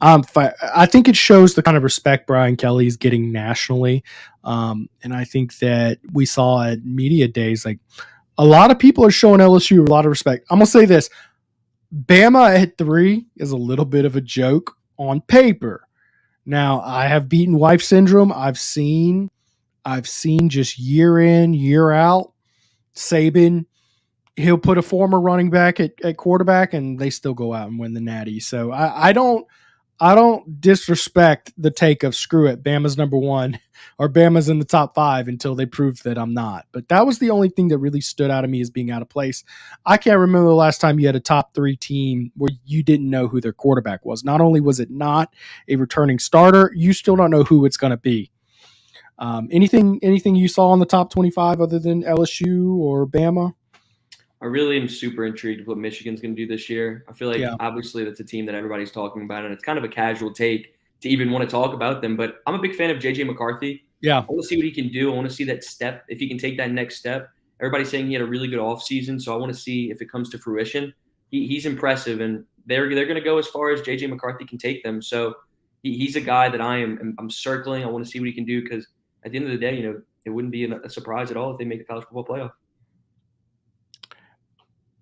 I think it shows the kind of respect Brian Kelly is getting nationally. And I think that we saw at media days, like a lot of people are showing LSU a lot of respect. I'm going to say this. Bama at 3 is a little bit of a joke on paper. Now, I have beaten wife syndrome. I've seen just year in, year out, Saban, he'll put a former running back at quarterback and they still go out and win the Natty. So I don't disrespect the take of screw it, Bama's number 1 or Bama's in the top 5 until they prove that I'm not. But that was the only thing that really stood out to me as being out of place. I can't remember the last time you had a top 3 team where you didn't know who their quarterback was. Not only was it not a returning starter, you still don't know who it's going to be. Anything you saw on the top 25 other than LSU or Bama? I really am super intrigued with what Michigan's going to do this year. I feel like obviously that's a team that everybody's talking about, and it's kind of a casual take to even want to talk about them. But I'm a big fan of J.J. McCarthy. Yeah. I want to see what he can do. I want to see that step, if he can take that next step. Everybody's saying he had a really good offseason, so I want to see if it comes to fruition. He's impressive, and they're going to go as far as J.J. McCarthy can take them. So he's a guy that I'm circling. I want to see what he can do because at the end of the day, it wouldn't be a surprise at all if they make the college football playoff.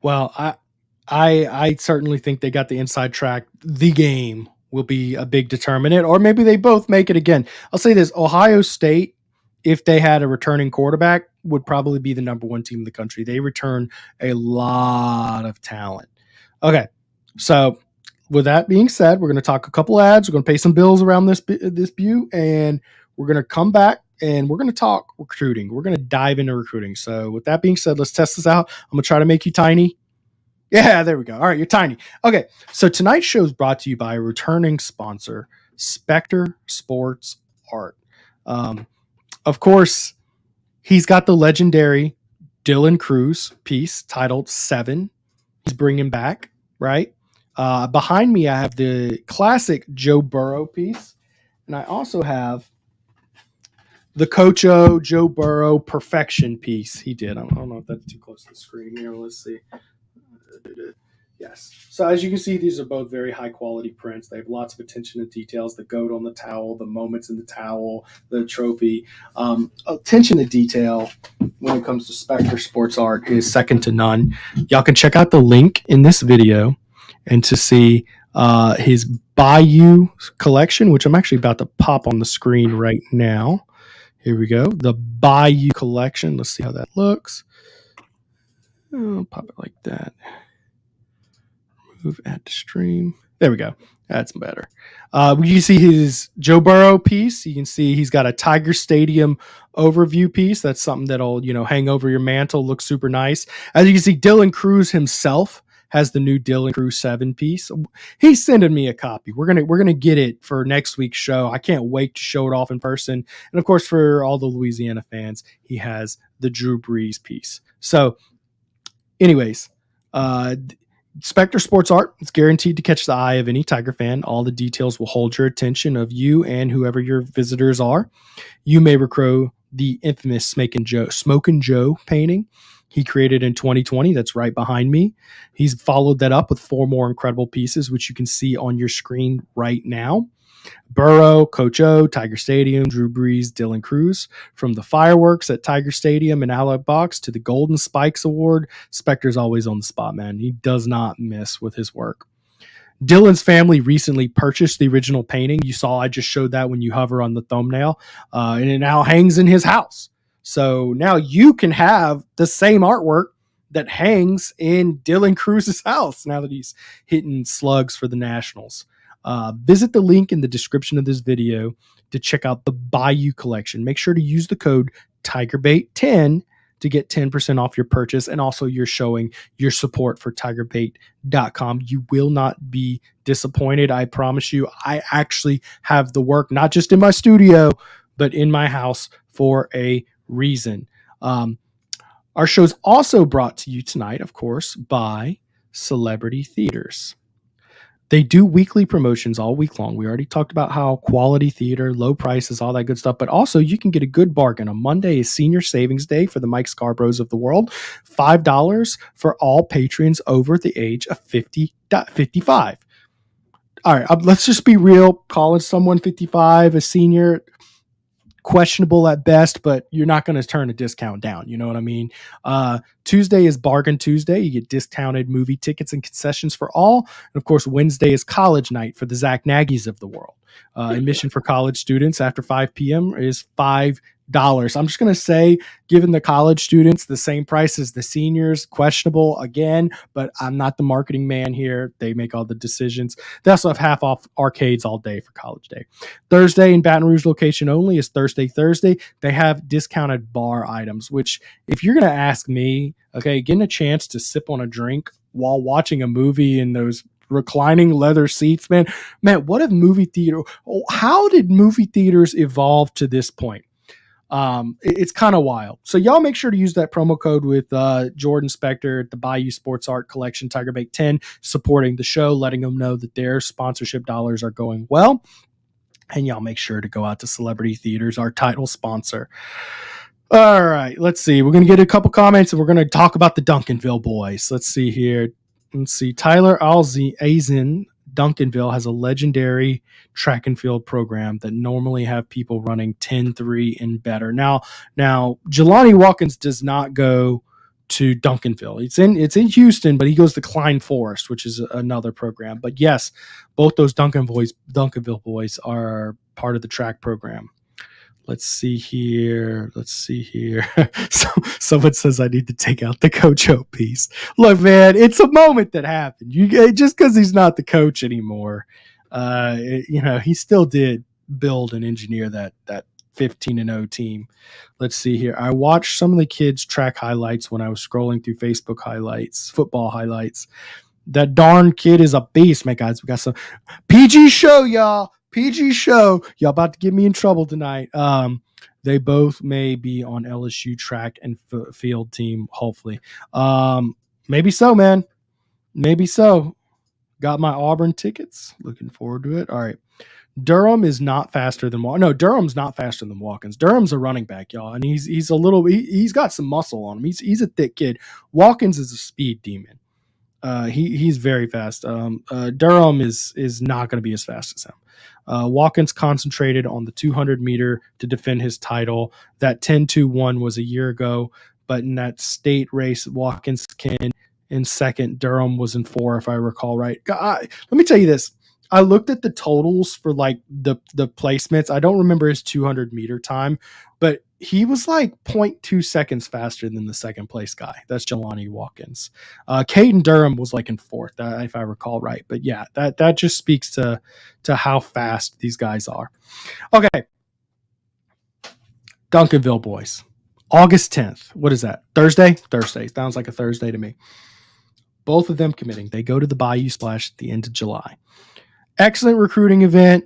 Well, I certainly think they got the inside track. The game will be a big determinant, or maybe they both make it again. I'll say this: Ohio State, if they had a returning quarterback, would probably be the number 1 team in the country. They return a lot of talent. Okay, so with that being said, we're going to talk a couple ads. We're going to pay some bills around this view, and we're going to come back and we're going to talk recruiting. We're going to dive into recruiting. So with that being said, let's test this out. I'm going to try to make you tiny. Yeah, there we go. All right, you're tiny. Okay, so tonight's show is brought to you by a returning sponsor, Spectre Sports Art. Of course, he's got the legendary Dylan Cruz piece titled 7. He's bringing back, right? Behind me, I have the classic Joe Burrow piece, and I also have the Coach O, Joe Burrow perfection piece he did. I don't know if that's too close to the screen here. Let's see. Yes. So as you can see, these are both very high quality prints. They have lots of attention to details, the goat on the towel, the moments in the towel, the trophy. Attention to detail when it comes to Spectre Sports Art is second to none. Y'all can check out the link in this video and to see his Bayou collection, which I'm actually about to pop on the screen right now. Here we go. The Bayou collection. Let's see how that looks. I'll pop it like that. Move add to stream. There we go. That's better. You can see his Joe Burrow piece. You can see he's got a Tiger Stadium overview piece. That's something that'll, hang over your mantle. Looks super nice. As you can see, Dylan Cruz himself has the new Dylan Cruz 7 piece. He's sending me a copy. We're gonna get it for next week's show. I can't wait to show it off in person. And of course, for all the Louisiana fans, he has the Drew Brees piece. So, anyways, Spectre Sports Art, it's guaranteed to catch the eye of any Tiger fan. All the details will hold your attention of you and whoever your visitors are. You may recall the infamous Smokin' Joe painting he created in 2020. That's right behind me. He's followed that up with 4 more incredible pieces, which you can see on your screen right now. Burrow, Coach O, Tiger Stadium, Drew Brees, Dylan Cruz. From the fireworks at Tiger Stadium and Aloe Box to the Golden Spikes Award, Spectre's always on the spot, man. He does not miss with his work. Dylan's family recently purchased the original painting. You saw I just showed that when you hover on the thumbnail, and it now hangs in his house. So now you can have the same artwork that hangs in Dylan Cruz's house now that he's hitting slugs for the Nationals. Visit the link in the description of this video to check out the Bayou collection. Make sure to use the code TigerBait10 to get 10% off your purchase, and also you're showing your support for TigerBait.com. You will not be disappointed. I promise you. I actually have the work, not just in my studio, but in my house for a reason. Our show's also brought to you tonight, of course, by Celebrity Theaters. They do weekly promotions all week long. We already talked about how quality theater, low prices, all that good stuff. But also, you can get a good bargain. On Monday is Senior Savings Day for the Mike Scarboroughs of the world. $5 for all patrons over the age of 55. All right, let's just be real. Calling someone 55 a senior, questionable at best, but you're not going to turn a discount down. You know what I mean? Tuesday is Bargain Tuesday. You get discounted movie tickets and concessions for all. And of course, Wednesday is College Night for the Zack Nagys of the world. Admission for college students after 5 p.m. is $5. I'm just going to say, giving the college students the same price as the seniors, questionable again, but I'm not the marketing man here. They make all the decisions. They also have half off arcades all day for college day. Thursday in Baton Rouge location only is Thursday. They have discounted bar items, which if you're going to ask me, okay, getting a chance to sip on a drink while watching a movie in those reclining leather seats, man, what if movie theater, how did movie theaters evolve to this point? It's kind of wild. So y'all make sure to use that promo code with Jordan Spector at the Bayou Sports Art Collection, TigerBait 10, supporting the show, letting them know that their sponsorship dollars are going well. And y'all make sure to go out to Celebrity Theaters, our title sponsor. All right, let's see. We're going to get a couple comments and we're going to talk about the Duncanville boys. Let's see here. Let's see. Tyler Alzen, Duncanville has a legendary track and field program that normally have people running 10-3 and better. Now, Jelani Watkins does not go to Duncanville. It's in Houston, but he goes to Klein Forest, which is another program. But yes, both those Duncanville boys are part of the track program. Let's see here. So someone says I need to take out the Coach O piece. Look, man, it's a moment that happened. Just because he's not the coach anymore, he still did build and engineer that 15-0 team. Let's see here. I watched some of the kids' track highlights when I was scrolling through Facebook highlights, football highlights. That darn kid is a beast, man, guys. We got some PG show, y'all. PG show. Y'all about to get me in trouble tonight. They both may be on LSU track and field team, hopefully. Maybe so, man. Maybe so. Got my Auburn tickets. Looking forward to it. All right. Durham is not faster than Durham's not faster than Watkins. Durham's a running back, y'all, and he's got some muscle on him. He's a thick kid. Watkins is a speed demon. He's very fast. Durham is not going to be as fast as him. Watkins concentrated on the 200 meter to defend his title. That 10-2-1 was a year ago, but in that state race, Watkins came in second. Durham was in 4, if I recall right. Let me tell you this. I looked at the totals for like the placements. I don't remember his 200 meter time, but he was like 0.2 seconds faster than the second place guy. That's Jelani Watkins. Caden Durham was like in 4th, if I recall right. But yeah, that just speaks to how fast these guys are. Okay. Duncanville boys. August 10th. What is that? Thursday? Thursday. Sounds like a Thursday to me. Both of them committing. They go to the Bayou Splash at the end of July. Excellent recruiting event.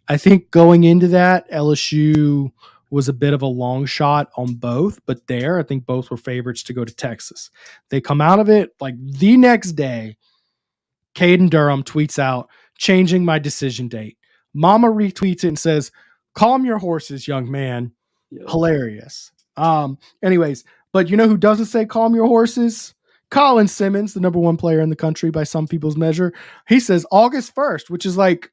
I think going into that, LSU was a bit of a long shot on both, but I think both were favorites to go to Texas. They come out of it like the next day. Caden Durham tweets out, changing my decision date. Mama retweets it and says, calm your horses, young man. Yeah. Hilarious. Anyways, but you know who doesn't say calm your horses? Colin Simmons, the number 1 player in the country by some people's measure. He says August 1st, which is like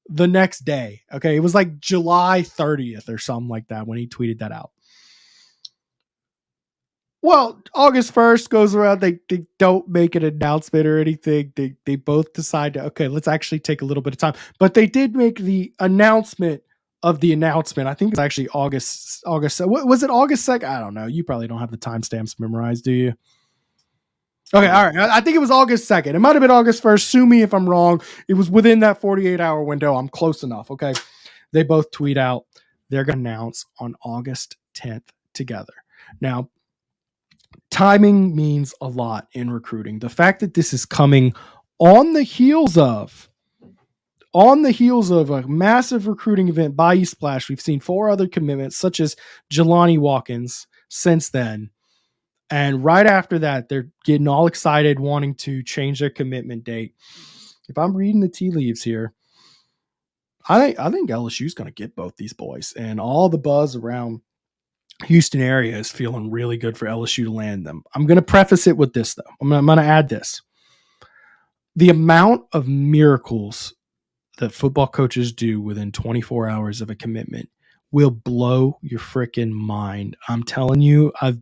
the next day. Okay. It was like July 30th or something like that when he tweeted that out. Well, August 1st goes around. They don't make an announcement or anything. They both decide to, okay, let's actually take a little bit of time. But they did make the announcement of the announcement. I think it's actually August. Was it August 2nd? I don't know. You probably don't have the timestamps memorized, do you? Okay, all right. I think it was August 2nd. It might have been August 1st. Sue me if I'm wrong. It was within that 48-hour window. I'm close enough, okay? They both tweet out they're going to announce on August 10th together. Now, timing means a lot in recruiting. The fact that this is coming on the heels of a massive recruiting event, Bayou Splash, we've seen 4 other commitments, such as Jelani Watkins since then. And right after that, they're getting all excited, wanting to change their commitment date. If I'm reading the tea leaves here, I think LSU's going to get both these boys, and all the buzz around Houston area is feeling really good for LSU to land them. I'm going to preface it with this, though. I'm going to add this. The amount of miracles that football coaches do within 24 hours of a commitment will blow your freaking mind. I'm telling you, I've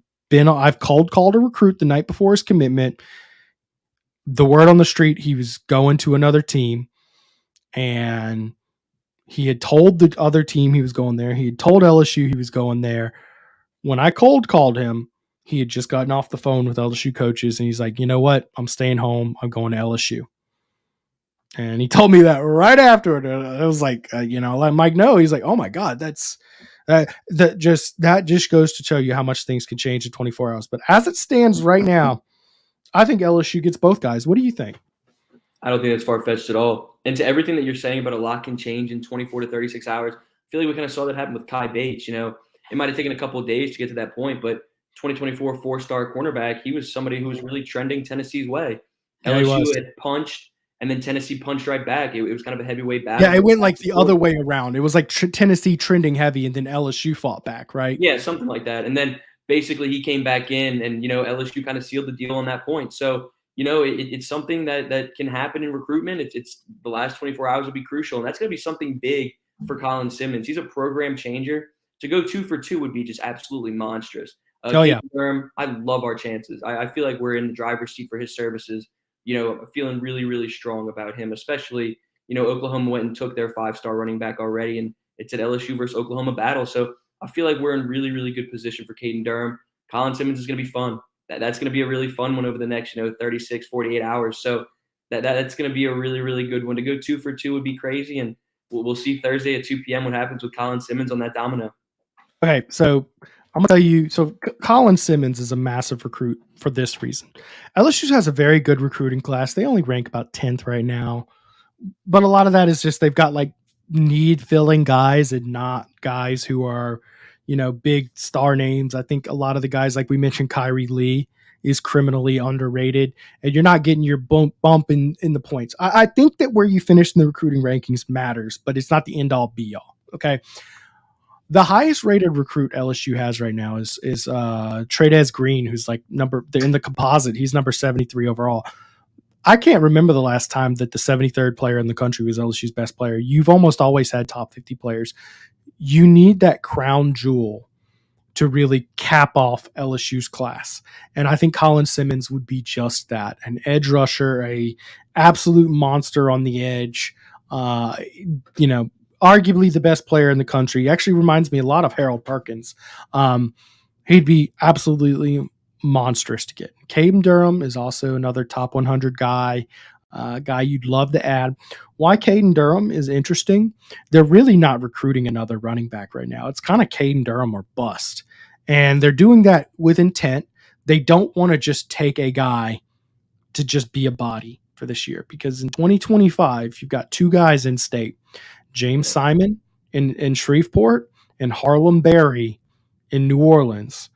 called a recruit the night before his commitment. The word on the street, he was going to another team, and he had told the other team he was going there. He had told LSU he was going there. When I called him, he had just gotten off the phone with LSU coaches, and he's like, you know what? I'm staying home. I'm going to LSU. And he told me that right afterward. I was like, let Mike know. He's like, oh my God, that just goes to show you how much things can change in 24 hours. But as it stands right now, I think LSU gets both guys. What do you think? I don't think that's far-fetched at all. And to everything that you're saying about a lot can change in 24 to 36 hours, I feel like we kind of saw that happen with Kai Bates. It might have taken a couple of days to get to that point, but 2024 four-star cornerback, he was somebody who was really trending Tennessee's way. Yeah, LSU had punched, and then Tennessee punched right back. It was kind of a heavyweight battle. Yeah, it went like the other way around. It was like Tennessee trending heavy, and then LSU fought back, right? Yeah, something like that. And then basically he came back in, and LSU kind of sealed the deal on that point. So it's something that can happen in recruitment. It's the last 24 hours will be crucial, and that's going to be something big for Colin Simmons. He's a program changer. To go 2 for 2 would be just absolutely monstrous. Yeah. Durham, I love our chances. I feel like we're in the driver's seat for his services. Feeling really, really strong about him, especially, Oklahoma went and took their 5-star running back already, and it's an LSU versus Oklahoma battle. So I feel like we're in really, really good position for Caden Durham. Colin Simmons is going to be fun. That's going to be a really fun one over the next, 36, 48 hours. So that's going to be a really, really good one. To go 2 for 2 would be crazy, and we'll see Thursday at 2 p.m. what happens with Colin Simmons on that domino. Okay, so I'm going to tell you, so Colin Simmons is a massive recruit for this reason. LSU has a very good recruiting class. They only rank about 10th right now, but a lot of that is just they've got like need-filling guys and not guys who are, big star names. I think a lot of the guys, like we mentioned, Kyrie Lee is criminally underrated, and you're not getting your bump in the points. I think that where you finish in the recruiting rankings matters, but it's not the end-all be-all, okay? The highest rated recruit LSU has right now is Tradez Green, who's like in the composite. He's number 73 overall. I can't remember the last time that the 73rd player in the country was LSU's best player. You've almost always had top 50 players. You need that crown jewel to really cap off LSU's class. And I think Colin Simmons would be just that. An edge rusher, a absolute monster on the edge, arguably the best player in the country. He actually reminds me a lot of Harold Perkins. He'd be absolutely monstrous to get. Caden Durham is also another top 100 guy you'd love to add. Why Caden Durham is interesting, they're really not recruiting another running back right now. It's kind of Caden Durham or bust. And they're doing that with intent. They don't want to just take a guy to just be a body for this year, because in 2025, you've got 2 guys in state, James Simon in Shreveport and Harlem Berry in New Orleans.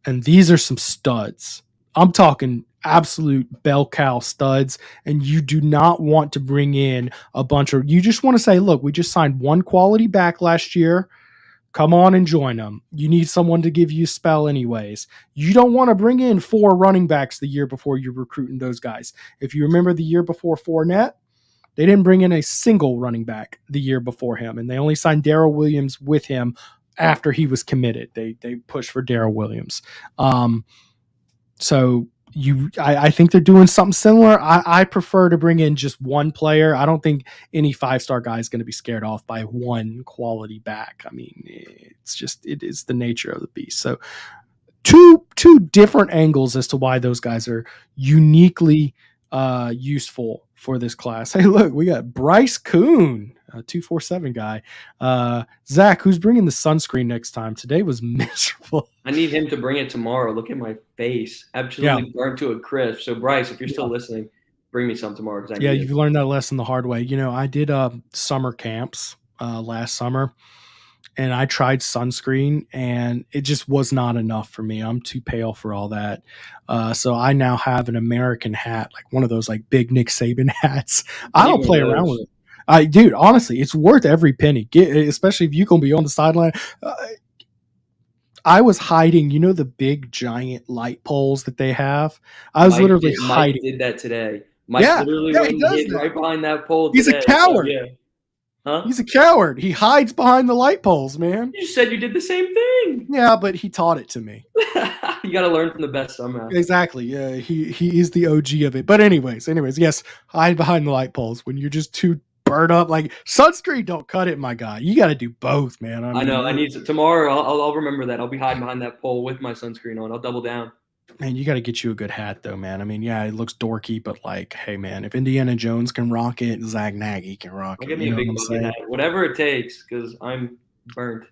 And these are some studs. I'm talking absolute bell cow studs. And you do not want to bring in you just want to say, look, we just signed 1 quality back last year. Come on and join them. You need someone to give you a spell anyways. You don't want to bring in 4 running backs the year before you're recruiting those guys. If you remember the year before Fournette, they didn't bring in a single running back the year before him, and they only signed Darrell Williams with him after he was committed. They pushed for Darrell Williams. I think they're doing something similar. I prefer to bring in just 1 player. I don't think any 5-star guy is going to be scared off by 1 quality back. I mean, it is the nature of the beast. So two different angles as to why those guys are uniquely useful for this class. Hey, look, we got Bryce Kuhn, a 247 guy. Zack, who's bringing the sunscreen next time? Today was miserable. I need him to bring it tomorrow. Look at my face. Absolutely burnt to a crisp. So, Bryce, if you're still listening, bring me some tomorrow. You've learned that lesson the hard way. I did summer camps last summer, and I tried sunscreen, and it just was not enough for me. I'm too pale for all that. So I now have an American hat, like one of those like big Nick Saban hats. I I need don't one of play around those. with it. Dude, honestly, it's worth every penny. Especially if you can be on the sideline. I was hiding, the big giant light poles that they have. I was literally Mike hiding. did that today. Mike Yeah, literally yeah, went he and does hid that. right behind that pole He's a today. So coward. yeah. Huh? He's a coward. He hides behind the light poles, man. You said you did the same thing. Yeah, but he taught it to me. You got to learn from the best somehow. Exactly. Yeah, he is the OG of it. But anyways, yes, hide behind the light poles when you're just too burnt up. Like sunscreen don't cut it, my guy. You got to do both, man. I know. I need to tomorrow. I'll remember that. I'll be hiding behind that pole with my sunscreen on. I'll double down. Man, you got to get you a good hat, though, man. I mean, yeah, it looks dorky, but like, hey, man, if Indiana Jones can rock it, Zack Nagy can rock I'll it. get me You a know big what I'm bucket saying? hat, whatever it takes, because I'm burnt.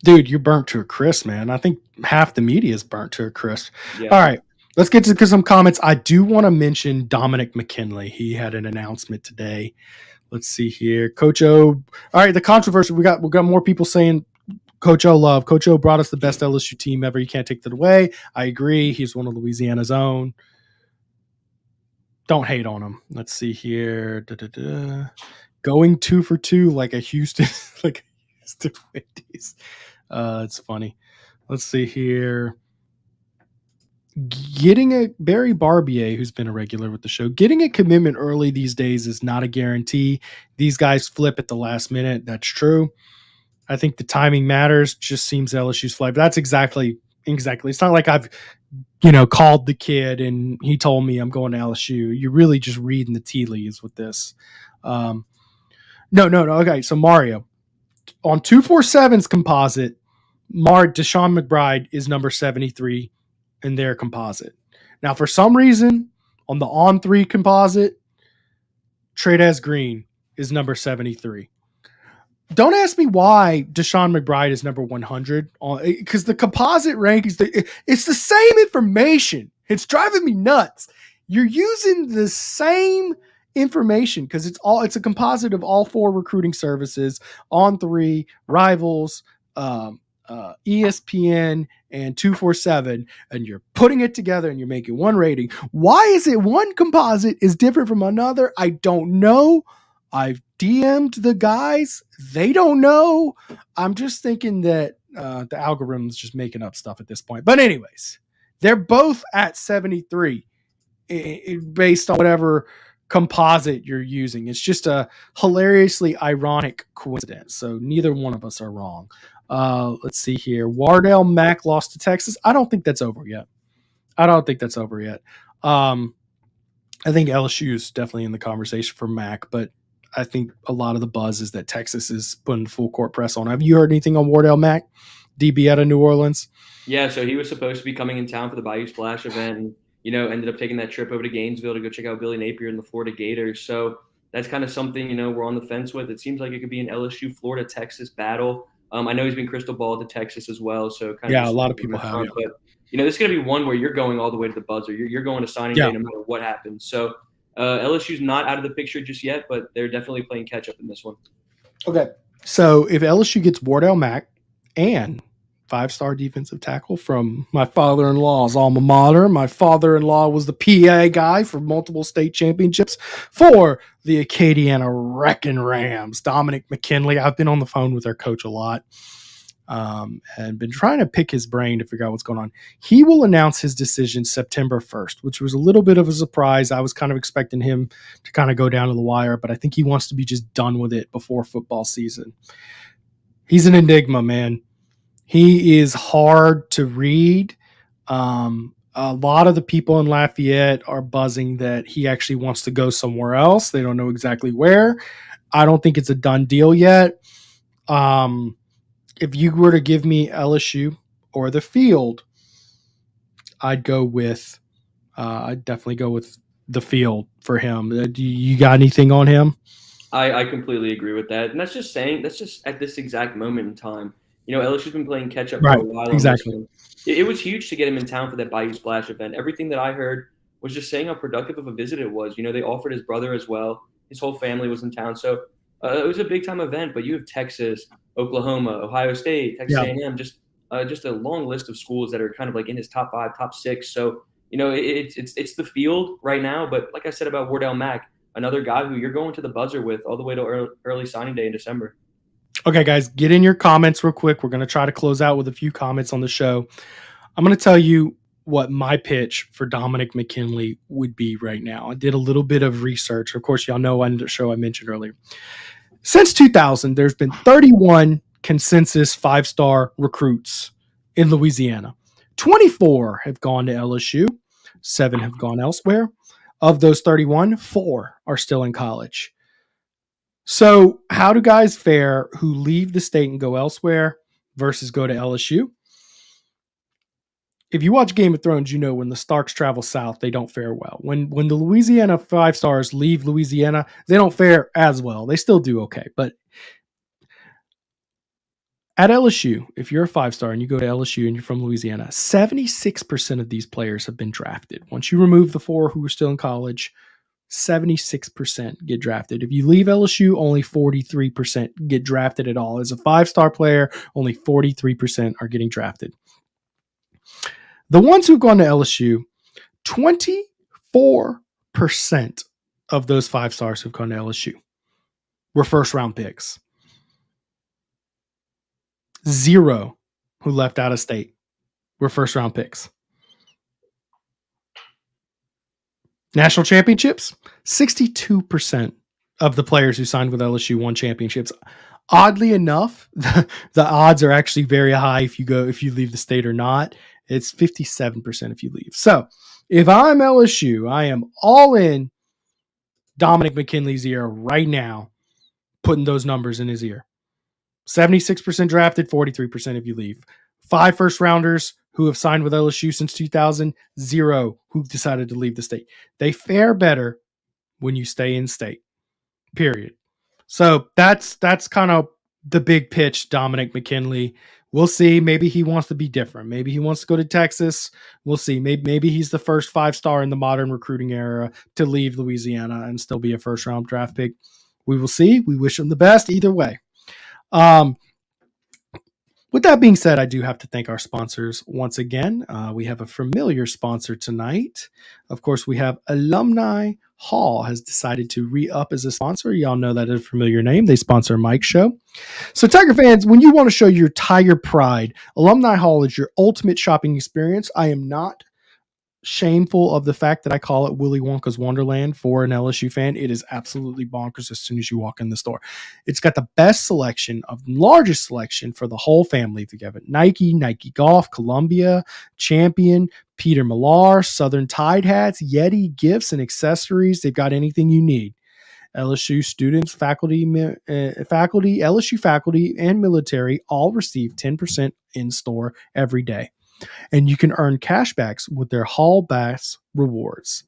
Dude, you're burnt to a crisp, man. I think half the media is burnt to a crisp. Yeah. All right, let's get to some comments. I do want to mention Dominic McKinley. He had an announcement today. Let's see here, Coach O. All right, the controversy. We got more people saying Coach O love. Coach O brought us the best LSU team ever. You can't take that away. I agree. He's one of Louisiana's own. Don't hate on him. Let's see here. Going 2 for 2 like a Houston, like a Houston Wendy's. It's funny. Let's see here. Getting a Barry Barbier, who's been a regular with the show, getting a commitment early these days is not a guarantee. These guys flip at the last minute. That's true. I think the timing matters. Just seems LSU's flight. But that's exactly. It's not like I've, called the kid and he told me I'm going to LSU. You're really just reading the tea leaves with this. No. Okay, so Mario on 247's composite, Deshaun McBride is number 73 in their composite. Now, for some reason, on the on-3 composite, Trey'Dez Green is number 73. Don't ask me why Deshaun McBride is number 100 because the composite rankings, it's the same information. It's driving me nuts. You're using the same information because it's a composite of all 4 recruiting services, On3, Rivals, ESPN, and 247, and you're putting it together and you're making one rating. Why is it one composite is different from another? I don't know. I've DM'd the guys. They don't know. I'm just thinking that the algorithm's just making up stuff at this point. But anyways, they're both at 73 based on whatever composite you're using. It's just a hilariously ironic coincidence. So neither one of us are wrong. Let's see here. Wardell Mack lost to Texas. I don't think that's over yet. I think LSU is definitely in the conversation for Mack, but I think a lot of the buzz is that Texas is putting full court press on. Have you heard anything on Wardell Mack, DB out of New Orleans? Yeah, so he was supposed to be coming in town for the Bayou Splash event and, ended up taking that trip over to Gainesville to go check out Billy Napier and the Florida Gators. So that's kind of something, we're on the fence with. It seems like it could be an LSU Florida-Texas battle. I know he's been crystal ball to Texas as well. So kind of a lot of people have. But, this is going to be one where you're going all the way to the buzzer. You're going to signing day no matter what happens. So LSU's not out of the picture just yet, but they're definitely playing catch up in this one. Okay. So if LSU gets Wardell Mack and 5-star defensive tackle from my father-in-law's alma mater. My father-in-law was the PA guy for multiple state championships for the Acadiana Wrecking Rams. Dominic McKinley. I've been on the phone with their coach a lot and been trying to pick his brain to figure out what's going on. He will announce his decision September 1st, which was a little bit of a surprise. I was kind of expecting him to kind of go down to the wire, but I think he wants to be just done with it before football season. He's an enigma, man. He is hard to read. A lot of the people in Lafayette are buzzing that he actually wants to go somewhere else. They don't know exactly where. I don't think it's a done deal yet. If you were to give me LSU or the field, I'd definitely go with the field for him. Do you got anything on him? I completely agree with that. And that's just at this exact moment in time. LSU's been playing catch up for a while. Exactly. It was huge to get him in town for that Bayou Splash event. Everything that I heard was just saying how productive of a visit it was. They offered his brother as well. His whole family was in town. So it was a big time event. But you have Texas, Oklahoma, Ohio State, Texas Yeah. A&M, just a long list of schools that are kind of like in his top 5, top 6. So it's the field right now. But like I said about Wardell Mack, another guy who you're going to the buzzer with all the way to early signing day in December. Okay, guys, get in your comments real quick. We're going to try to close out with a few comments on the show. I'm going to tell you what my pitch for Dominic McKinley would be right now. I did a little bit of research. Of course, y'all know on the show I mentioned earlier. Since 2000, there's been 31 consensus 5-star recruits in Louisiana. 24 have gone to LSU. 7 have gone elsewhere. Of those 31, 4 are still in college. So how do guys fare who leave the state and go elsewhere versus go to LSU? If you watch Game of Thrones, you know when the Starks travel south, they don't fare well. When the Louisiana 5-stars leave Louisiana, they don't fare as well. They still do okay. But at LSU, if you're a 5-star and you go to LSU and you're from Louisiana, 76% of these players have been drafted. Once you remove the 4 who are still in college, 76% get drafted. If you leave LSU, only 43% get drafted at all. As a 5-star player, only 43% are getting drafted. The ones who've gone to LSU, 24% of those 5-stars who've gone to LSU were first-round picks. 0 who left out of state were first-round picks. National championships, 62% of the players who signed with LSU won championships. Oddly enough, the odds are actually very high if you leave the state or not. It's 57% if you leave. So if I'm LSU, I am all in Dominic McKinley's ear right now, putting those numbers in his ear. 76% drafted, 43% if you leave. 5 first-rounders who have signed with LSU since 2000, 0 who've decided to leave the state. They fare better when you stay in state, period. So that's kind of the big pitch, Dominic McKinley. We'll see. Maybe he wants to be different. Maybe he wants to go to Texas. We'll see. Maybe he's the first 5-star in the modern recruiting era to leave Louisiana and still be a first-round draft pick. We will see. We wish him the best either way. With that being said, I do have to thank our sponsors once again. We have a familiar sponsor tonight. Of course, we have Alumni Hall has decided to re-up as a sponsor. Y'all know that is a familiar name. They sponsor Mike's show. So Tiger fans, when you want to show your Tiger pride, Alumni Hall is your ultimate shopping experience. I am not shameful of the fact that I call it Willy Wonka's Wonderland for an LSU fan. It is absolutely bonkers as soon as you walk in the store. It's got the best selection, largest selection for the whole family together. Nike Golf, Columbia, Champion, Peter Millar, Southern Tide hats, Yeti gifts and accessories. They've got anything you need. LSU students, LSU faculty, and military all receive 10% in store every day. And you can earn cashbacks with their Hall Bass rewards.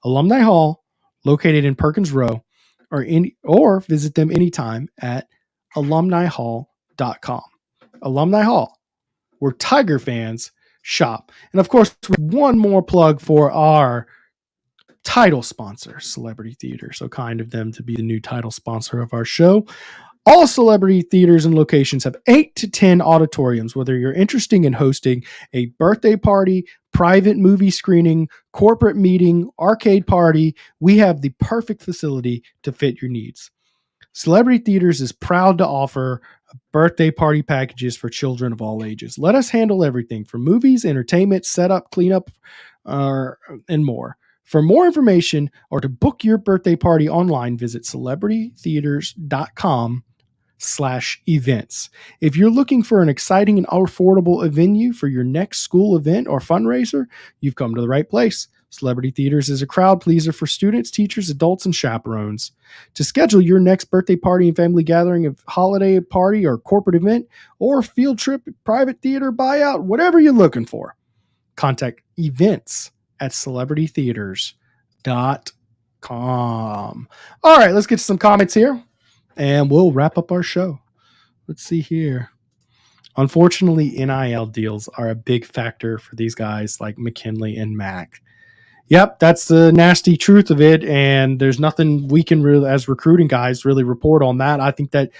Alumni Hall, located in Perkins Row, or visit them anytime at alumnihall.com. Alumni Hall, where Tiger fans shop. And of course, one more plug for our title sponsor, Celebrity Theater. So kind of them to be the new title sponsor of our show. All Celebrity Theaters and locations have 8 to 10 auditoriums. Whether you're interested in hosting a birthday party, private movie screening, corporate meeting, arcade party, we have the perfect facility to fit your needs. Celebrity Theaters is proud to offer birthday party packages for children of all ages. Let us handle everything from movies, entertainment, setup, cleanup, and more. For more information or to book your birthday party online, visit celebritytheaters.com/events. If you're looking for an exciting and affordable venue for your next school event or fundraiser, you've come to the right place. Celebrity Theaters is a crowd pleaser for students, teachers, adults, and chaperones. To schedule your next birthday party and family gathering, a holiday party or corporate event, or field trip, private theater buyout, whatever you're looking for, contact events at celebritytheaters.com. All right, let's get to some comments here. And we'll wrap up our show. Let's see here. Unfortunately, NIL deals are a big factor for these guys like McKinley and Mack. Yep, that's the nasty truth of it, and there's nothing we can really, as recruiting guys, really report on that. I think that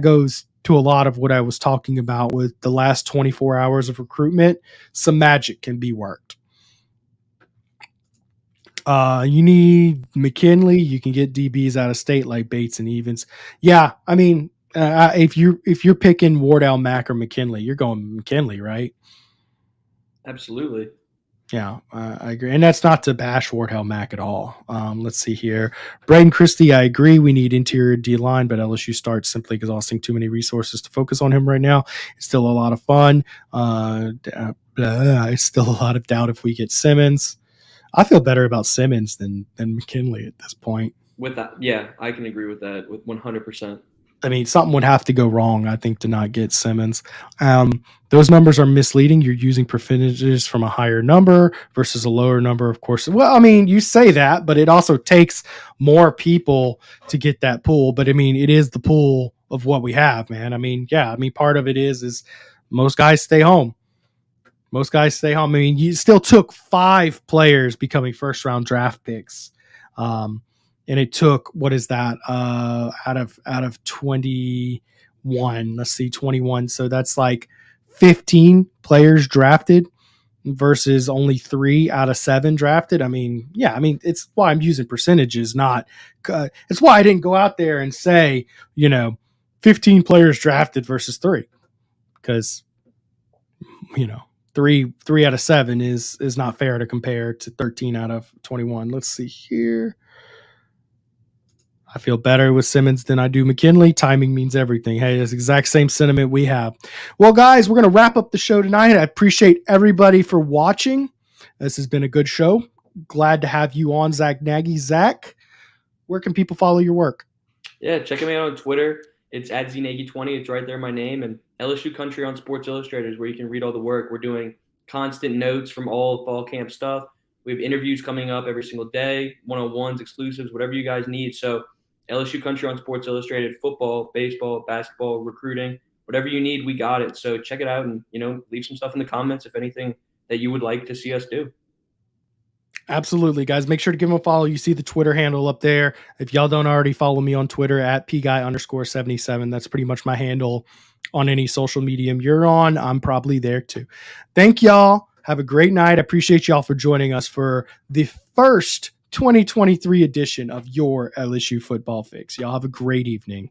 goes to a lot of what I was talking about with the last 24 hours of recruitment. Some magic can be worked. You need McKinley. You can get DBs out of state like Bates and Evans. Yeah, I mean, if you're picking Wardell, Mack, or McKinley, you're going McKinley, right? Absolutely. Yeah, I agree. And that's not to bash Wardell Mack at all. Let's see here. Braden Christie, I agree. We need interior D line, but LSU starts simply exhausting too many resources to focus on him right now. It's still a lot of fun. It's still a lot of doubt if we get Simmons. I feel better about Simmons than McKinley at this point. With that, yeah, I can agree with that with 100%. I mean, something would have to go wrong, I think, to not get Simmons. Those numbers are misleading. You're using percentages from a higher number versus a lower number, of course. Well, I mean, you say that, but it also takes more people to get that pool. But I mean, it is the pool of what we have, man. I mean, yeah, I mean, part of it is most guys stay home. Most guys stay home. I mean, you still took 5 players becoming first round draft picks. And it took, what is that? Out of 21, let's see, 21. So that's like 15 players drafted versus only 3 out of 7 drafted. I mean, yeah, I mean, it's why I'm using percentages, not, it's why I didn't go out there and say, 15 players drafted versus 3, because, 3 out of 7 is not fair to compare to 13 out of 21. Let's see here. I feel better with Simmons than I do McKinley. Timing means everything. Hey, it's the exact same sentiment we have. Well, guys, we're going to wrap up the show tonight. I appreciate everybody for watching. This has been a good show. Glad to have you on, Zack Nagy. Zack, where can people follow your work? Yeah, check me out on Twitter. It's at ZNagy20. It's right there, my name. And LSU Country on Sports Illustrated is where you can read all the work. We're doing constant notes from all fall camp stuff. We have interviews coming up every single day, one-on-ones, exclusives, whatever you guys need. So LSU Country on Sports Illustrated, football, baseball, basketball, recruiting, whatever you need, we got it. So check it out and, leave some stuff in the comments if anything that you would like to see us do. Absolutely, guys. Make sure to give them a follow. You see the Twitter handle up there. If y'all don't already follow me on Twitter at pguy_77, that's pretty much my handle on any social medium you're on. I'm probably there too. Thank y'all. Have a great night. I appreciate y'all for joining us for the first 2023 edition of your LSU Football Fix. Y'all have a great evening.